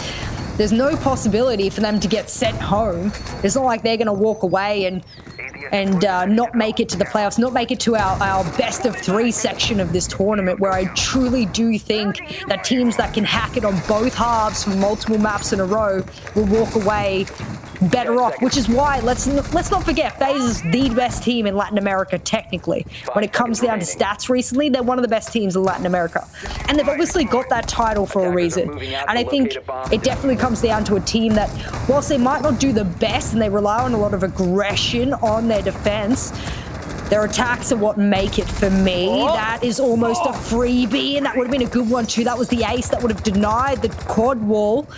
there's no possibility for them to get sent home. It's not like they're going to walk away and not make it to the playoffs, not make it to our best of 3 section of this tournament, where I truly do think that teams that can hack it on both halves from multiple maps in a row will walk away better off, which is why let's not forget FaZe is the best team in Latin America technically. When it comes down to stats recently, they're one of the best teams in Latin America, and they've obviously got that title for a reason. And I think it definitely comes down to a team that, whilst they might not do the best and they rely on a lot of aggression on their defense, their attacks are what make it for me. That is almost a freebie, and that would have been a good one too. That was the ace that would have denied the quad wall.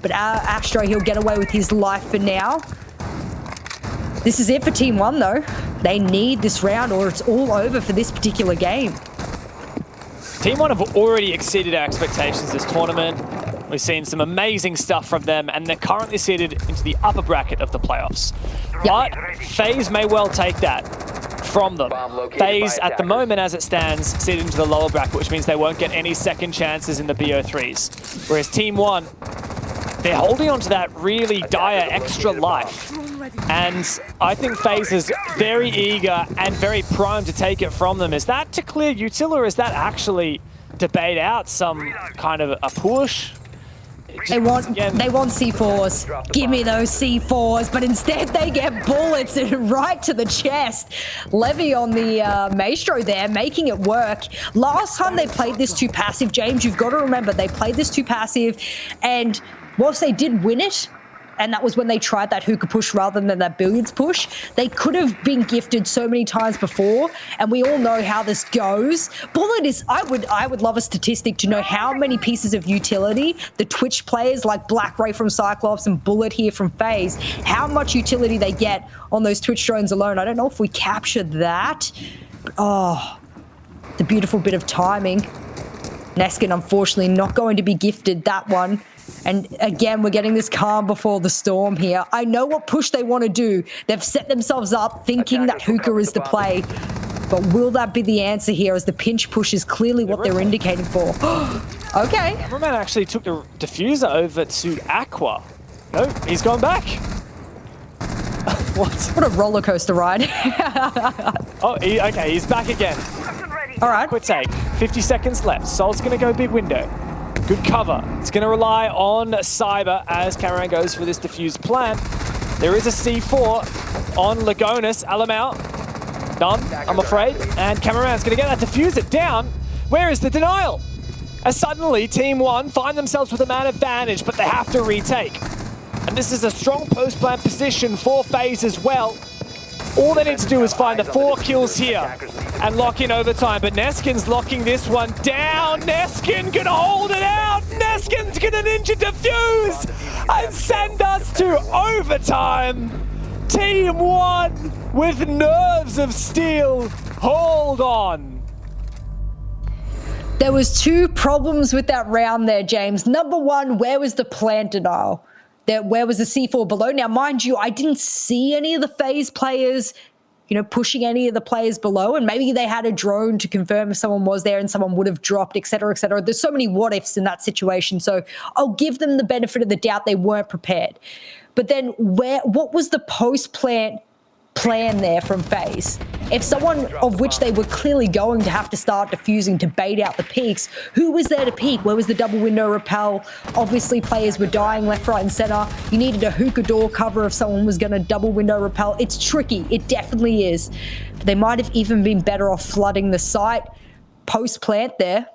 But Astro, he'll get away with his life for now. This is it for Team 1, though. They need this round or it's all over for this particular game. Team 1 have already exceeded our expectations this tournament. We've seen some amazing stuff from them, and they're currently seated into the upper bracket of the playoffs. But FaZe may well take that from them. FaZe, at the moment, as it stands, seated into the lower bracket, which means they won't get any second chances in the BO3s. Whereas Team 1, they're holding on to that really dire extra life. And I think FaZe is very eager and very primed to take it from them. Is that to clear util, or is that actually to bait out some kind of a push? They want C4s. Give me those C4s. But instead they get bullets right to the chest. Levy on the Maestro there, making it work. Last time they played this too passive, James, you've got to remember, they played this too passive, and whilst they did win it, and that was when they tried that hookah push rather than that billiards push, they could have been gifted so many times before, and we all know how this goes. Bullet is, I would love a statistic to know how many pieces of utility the Twitch players like Black Ray from Cyclops and Bullet here from FaZe, how much utility they get on those Twitch drones alone. I don't know if we captured that. Oh, the beautiful bit of timing. Neskin, unfortunately, not going to be gifted that one. And again, we're getting this calm before the storm here. I know what push they want to do. They've set themselves up thinking that hookah is the play. But will that be the answer here, as the pinch push is clearly what they're indicating for? Okay. Cameraman actually took the diffuser over to Aqua. No, he's gone back. What a roller coaster ride. Okay, he's back again. All right. Quick take. 50 seconds left. Sol's going to go big window. Good cover. It's going to rely on Cyber as Cameron goes for this diffuse plan. There is a C4 on Lagonis. Alamau. None, I'm afraid. And Cameraman's going to get that diffuser down. Where is the denial? As suddenly, Team 1 find themselves with a man advantage, but they have to retake. And this is a strong post-plant position for FaZe as well. All they need to do is find the 4 kills here and lock in overtime. But Neskin's locking this one down. Neskin gonna hold it out. Neskin's gonna ninja defuse and send us to overtime. Team 1 with nerves of steel. Hold on. There was 2 problems with that round there, James. Number 1, where was the plant denial? Where was the C4 below? Now, mind you, I didn't see any of the FaZe players, pushing any of the players below, and maybe they had a drone to confirm if someone was there and someone would have dropped, et cetera, et cetera. There's so many what ifs in that situation, so I'll give them the benefit of the doubt they weren't prepared. But then what was the post-plant plan there from FaZe. If someone of which they were clearly going to have to start defusing to bait out the peaks, who was there to peek? Where was the double window repel? Obviously, players were dying left, right, and center. You needed a hookah door cover if someone was going to double window repel. It's tricky. It definitely is. But they might have even been better off flooding the site post-plant there.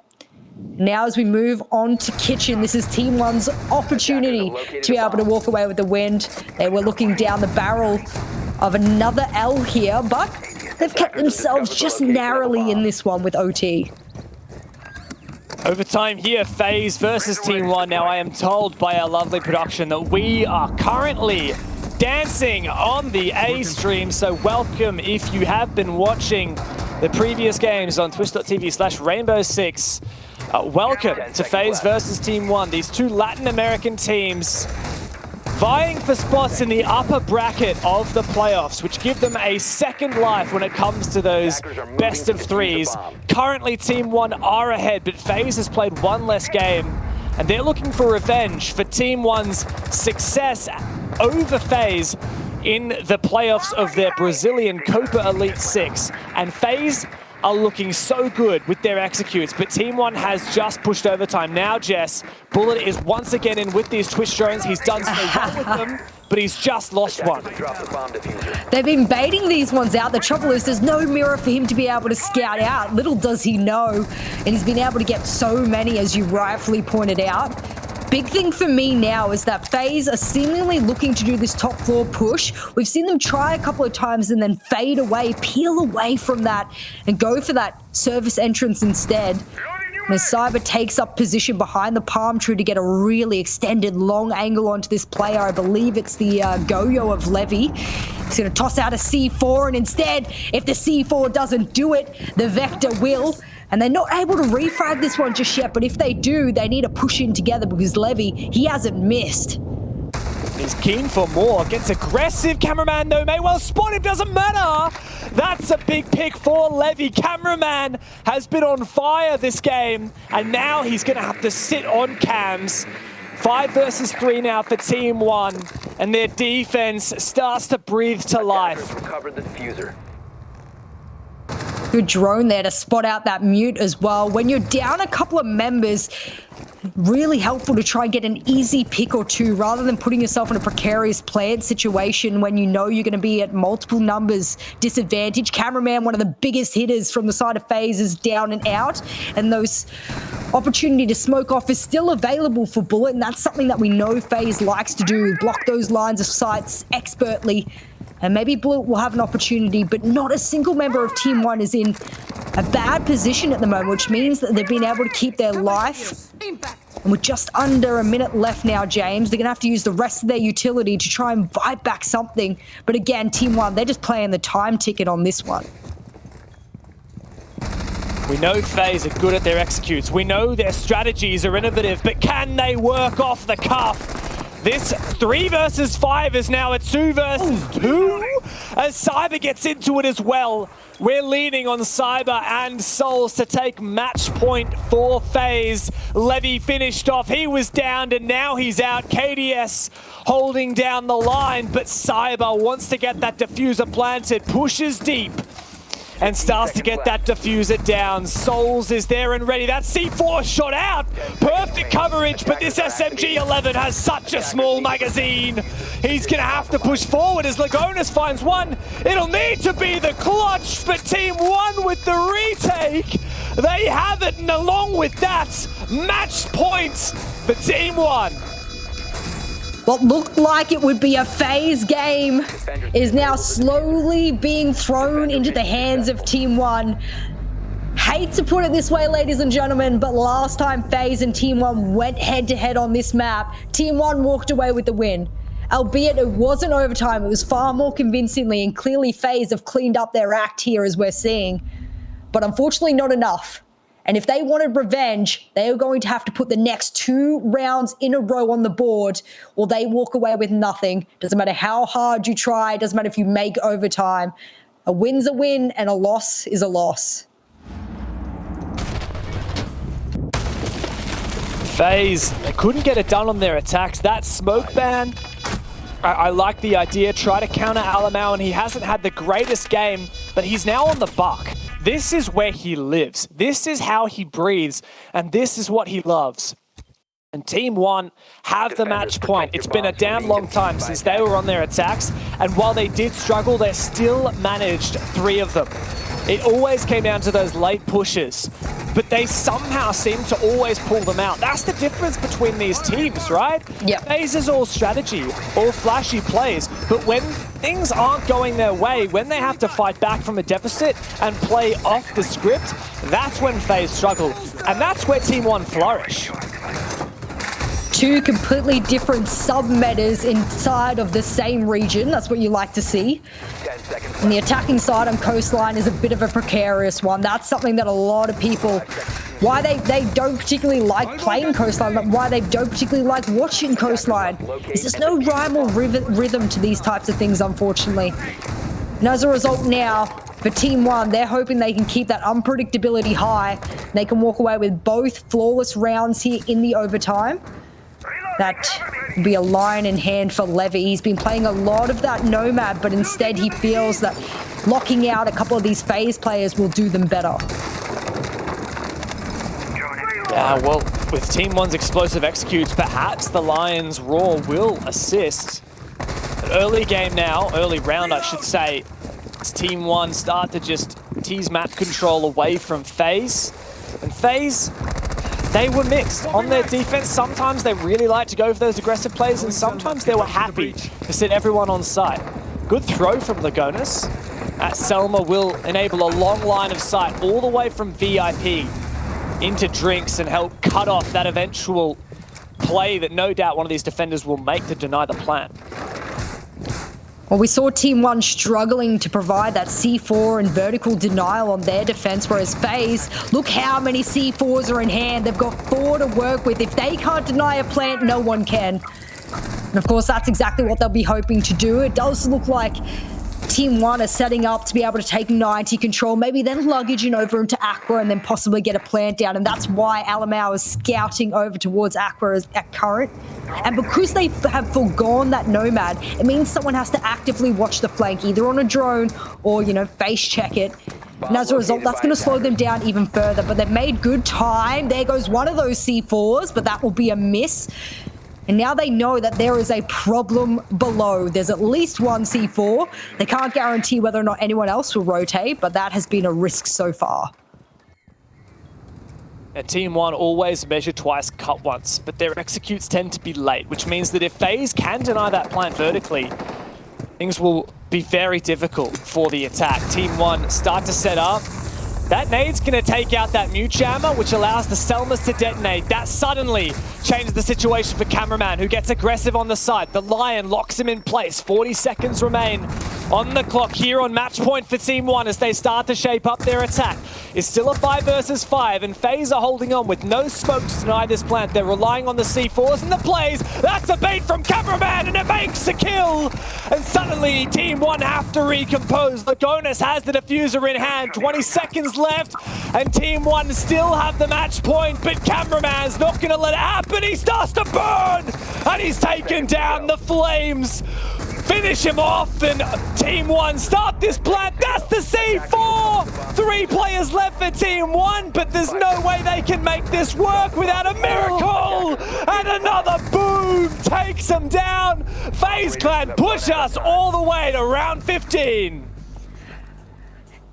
Now as we move on to Kitchen, this is Team One's opportunity to be able to walk away with the win. They were looking down the barrel of another L here, but they've kept themselves just narrowly in this one with OT. Overtime here, FaZe versus Team One. Now I am told by our lovely production that we are currently dancing on the A stream, so welcome if you have been watching the previous games on twitch.tv/Rainbow6. Welcome to FaZe versus Team One. These two Latin American teams vying for spots in the upper bracket of the playoffs, which give them a second life when it comes to those best of threes. Currently, Team One are ahead, but FaZe has played one less game, and they're looking for revenge for Team One's success over FaZe in the playoffs of their Brazilian Copa Elite 6. And FaZe are looking so good with their executes, but Team One has just pushed overtime. Now, Jess, Bullet is once again in with these Twitch drones. He's done so well with them, but he's just lost one. They've been baiting these ones out. The trouble is there's no mirror for him to be able to scout out. Little does he know, and he's been able to get so many, as you rightfully pointed out. Big thing for me now is that FaZe are seemingly looking to do this top floor push. We've seen them try a couple of times and then fade away, peel away from that, and go for that service entrance instead. And as Cyber takes up position behind the palm tree to get a really extended long angle onto this player, I believe it's the Goyo of Levy. He's going to toss out a C4, and instead, if the C4 doesn't do it, the Vector will. And they're not able to refrag this one just yet, but if they do, they need to push in together because Levy, he hasn't missed. He's keen for more, gets aggressive. Cameraman though may well spot him, doesn't matter. That's a big pick for Levy. Cameraman has been on fire this game, and now he's gonna have to sit on cams. 5 versus 3 now for Team One, and their defense starts to breathe to life. Recovered the diffuser. Good drone there to spot out that mute as well. When you're down a couple of members, really helpful to try and get an easy pick or two rather than putting yourself in a precarious plant situation when you know you're going to be at multiple numbers disadvantage. Cameraman, one of the biggest hitters from the side of FaZe, is down and out, and those opportunity to smoke off is still available for Bullet, and that's something that we know FaZe likes to do, block those lines of sights expertly. And maybe Bullet will have an opportunity, but not a single member of Team One is in a bad position at the moment, which means that they've been able to keep their life. And with just under a minute left now, James, they're going to have to use the rest of their utility to try and bite back something. But again, Team One, they're just playing the time ticket on this one. We know FaZe are good at their executes. We know their strategies are innovative, but can they work off the cuff? This 3 versus 5 is now a 2 versus 2 as Cyber gets into it as well. We're leaning on Cyber and Souls to take match point for FaZe. Levy finished off. He was downed and now he's out. KDS holding down the line, but Cyber wants to get that diffuser planted, pushes deep, and starts to get that diffuser down. Souls is there and ready. That C4 shot out. Perfect coverage, but this SMG-11 has such a small magazine. He's going to have to push forward as Lagonis finds one. It'll need to be the clutch, but Team One with the retake. They have it, and along with that, match points for Team One. What looked like it would be a FaZe game is now slowly being thrown into the hands of Team One. Hate to put it this way, ladies and gentlemen, but last time FaZe and Team One went head-to-head on this map, Team One walked away with the win. Albeit it wasn't overtime, it was far more convincingly, and clearly FaZe have cleaned up their act here, as we're seeing. But unfortunately not enough. And if they wanted revenge, they are going to have to put the next 2 rounds in a row on the board, or they walk away with nothing. Doesn't matter how hard you try, doesn't matter if you make overtime. A win's a win and a loss is a loss. FaZe, they couldn't get it done on their attacks. That smoke ban I like the idea, try to counter Alamau, and he hasn't had the greatest game, but he's now on the buck. This is where he lives. This is how he breathes, and this is what he loves. And Team One have the match point. It's been a damn long time since they were on their attacks, and while they did struggle, they still managed 3 of them. It always came down to those late pushes, but they somehow seem to always pull them out. That's the difference between these teams, right? Yeah. FaZe is all strategy, all flashy plays, but when things aren't going their way, when they have to fight back from a deficit and play off the script, that's when FaZe struggle, and that's where Team One flourish. 2 completely different sub-metas inside of the same region. That's what you like to see. And the attacking side on Coastline is a bit of a precarious one. That's something that a lot of people, why they don't particularly like playing Coastline, but why they don't particularly like watching Coastline, is there's no rhyme or rhythm to these types of things, unfortunately. And as a result now, for Team One, they're hoping they can keep that unpredictability high. They can walk away with both flawless rounds here in the overtime. That would be a line in hand for Levy. He's been playing a lot of that Nomad, but instead he feels that locking out a couple of these FaZe players will do them better. Yeah, well, with Team One's explosive executes, perhaps the Lions' Roar will assist. An early game now, early round I should say, as Team One start to just tease map control away from FaZe. And FaZe, they were mixed on their defense. Sometimes they really like to go for those aggressive plays, and sometimes they were happy to sit everyone on site. Good throw from Lagonis. That Selma will enable a long line of sight all the way from VIP into Drinks and help cut off that eventual play that no doubt one of these defenders will make to deny the plant. Well, we saw Team One struggling to provide that C4 and vertical denial on their defense, whereas FaZe, look how many C4s are in hand. They've got 4 to work with. If they can't deny a plant, no one can. And of course, that's exactly what they'll be hoping to do. It does look like Team One are setting up to be able to take 90 control, maybe then luggaging over into Aqua and then possibly get a plant down. And that's why Alamau is scouting over towards Aqua at current. And because they have forgone that Nomad, it means someone has to actively watch the flank, either on a drone or, you know, face check it. And as a result, that's going to slow them down even further. But they've made good time. There goes one of those C4s, but that will be a miss. And now they know that there is a problem below. There's at least one C4. They can't guarantee whether or not anyone else will rotate, but that has been a risk so far. Team One always measure twice, cut once, but their executes tend to be late, which means that if FaZe can deny that plant vertically, things will be very difficult for the attack. Team One start to set up. That nade's going to take out that mute jammer, which allows the Selmas to detonate. That suddenly changes the situation for Cameraman, who gets aggressive on the side. The Lion locks him in place. 40 seconds remain on the clock here on match point for Team One as they start to shape up their attack. It's still a 5 versus 5, and FaZe are holding on with no smoke to deny this plant. They're relying on the C4s and the plays. That's a bait from Cameraman, and it makes a kill. And suddenly, Team One have to recompose. Lagonis has the diffuser in hand. 20 seconds left, and Team One still have the match point, but Cameraman's not going to let it happen. He starts to burn, and he's taken down. The flames finish him off, and Team One start this plant. That's the C4! 3 players left for Team One, but there's no way they can make this work without a miracle! And another boom takes them down. FaZe Clan push us all the way to round 15.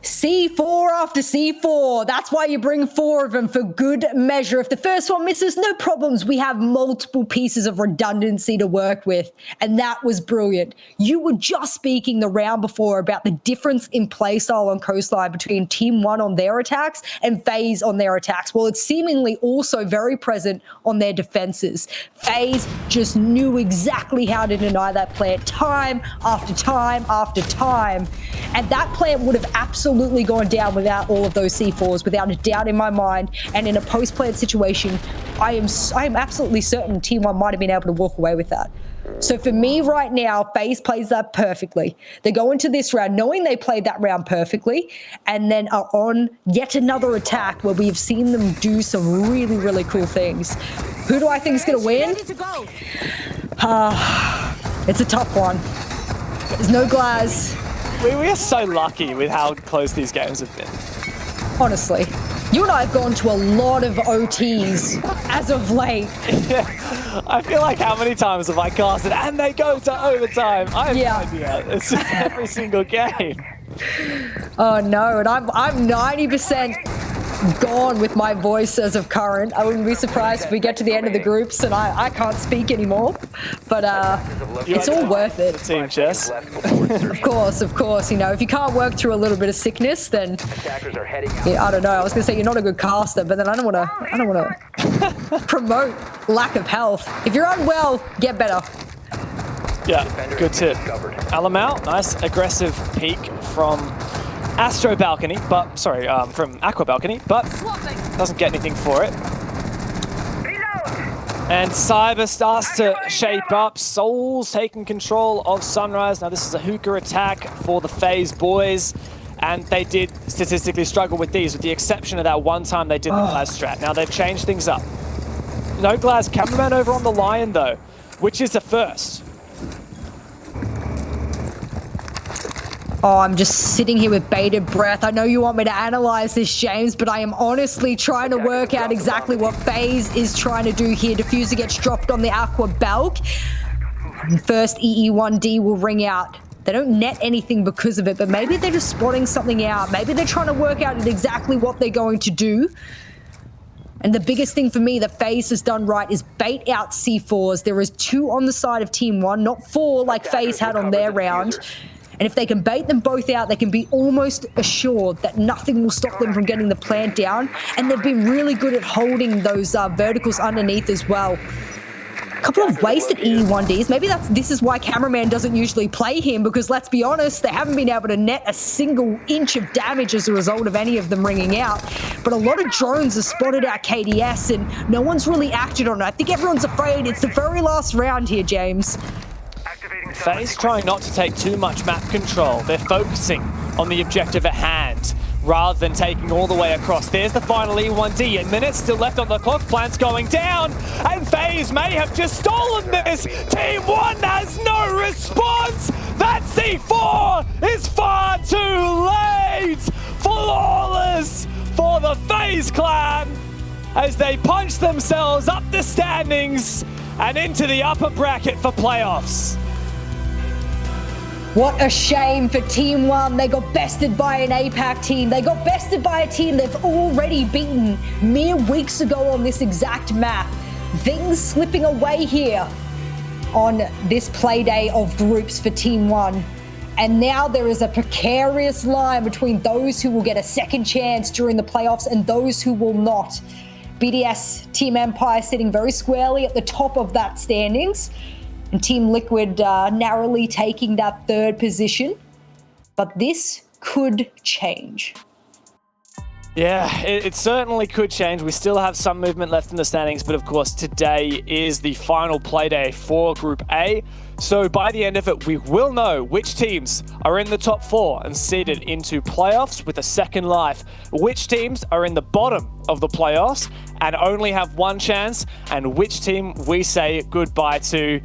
C4 after C4. That's why you bring 4 of them for good measure. If the first one misses, no problems. We have multiple pieces of redundancy to work with. And that was brilliant. You were just speaking the round before about the difference in playstyle on Coastline between Team One on their attacks and FaZe on their attacks. Well, it's seemingly also very present on their defenses. FaZe just knew exactly how to deny that plant time after time after time. And that plant would have absolutely gone down without all of those C4s, without a doubt in my mind. And in a post-plant situation, I am absolutely certain Team One might have been able to walk away with that. So for me right now, FaZe plays that perfectly. They go into this round knowing they played that round perfectly, and then are on yet another attack where we've seen them do some really, really cool things. Who do I think is going to win? It's a tough one. There's no glass. We are so lucky with how close these games have been. Honestly. You and I have gone to a lot of OTs as of late. Yeah, I feel like how many times have I casted and they go to overtime? I have no idea. It's just every single game. Oh no, and I'm 90% gone with my voice as of current. I wouldn't be surprised if we get to the end of the groups and I can't speak anymore. But it's all worth it. Team chess. Of course. You know, if you can't work through a little bit of sickness, then I don't know. I was gonna say you're not a good caster, but then I don't wanna promote lack of health. If you're unwell, get better. Yeah, good tip. Alamau, nice aggressive peek from Astro Balcony, but sorry, from Aqua Balcony, but doesn't get anything for it. And Cyber starts to shape up. Soul's taking control of Sunrise. Now this is a hookah attack for the FaZe boys, and they did statistically struggle with these, with the exception of that one time they did the glass strat. Now they've changed things up. No glass, cameraman over on the Lion though, which is a first. Oh, I'm just sitting here with bated breath. I know you want me to analyze this, James, but I am honestly trying to work out exactly what FaZe is trying to do here. Diffuser gets dropped on the Aqua Balk. First EE1D will ring out. They don't net anything because of it, but maybe they're just spotting something out. Maybe they're trying to work out exactly what they're going to do. And the biggest thing for me that FaZe has done right is bait out C4s. There is 2 on the side of Team 1, not 4 like FaZe had on their round. And if they can bait them both out, they can be almost assured that nothing will stop them from getting the plant down. And they've been really good at holding those verticals underneath as well. A couple of wasted E1Ds. Maybe this is why Cameraman doesn't usually play him, because let's be honest, they haven't been able to net a single inch of damage as a result of any of them ringing out. But a lot of drones have spotted out KDS and no one's really acted on it. I think everyone's afraid it's the very last round here, James. FaZe trying not to take too much map control. They're focusing on the objective at hand rather than taking all the way across. There's the final E1D. A minute still left on the clock. Plant's going down. And FaZe may have just stolen this. Team 1 has no response. That C4 is far too late. Flawless for the FaZe Clan as they punch themselves up the standings and into the upper bracket for playoffs. What a shame for Team 1. They got bested by an APAC team. They got bested by a team they've already beaten mere weeks ago on this exact map. Things slipping away here on this play day of groups for Team 1. And now there is a precarious line between those who will get a second chance during the playoffs and those who will not. BDS Team Empire sitting very squarely at the top of that standings. And Team Liquid narrowly taking that 3rd position. But this could change. Yeah, it certainly could change. We still have some movement left in the standings, but of course today is the final play day for Group A. So by the end of it, we will know which teams are in the top 4 and seeded into playoffs with a second life, which teams are in the bottom of the playoffs and only have one chance, and which team we say goodbye to.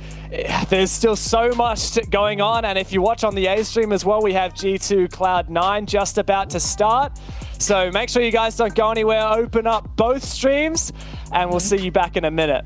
There's still so much going on, and if you watch on the A stream as well, we have G2 Cloud9 just about to start. So make sure you guys don't go anywhere, open up both streams, and we'll see you back in a minute.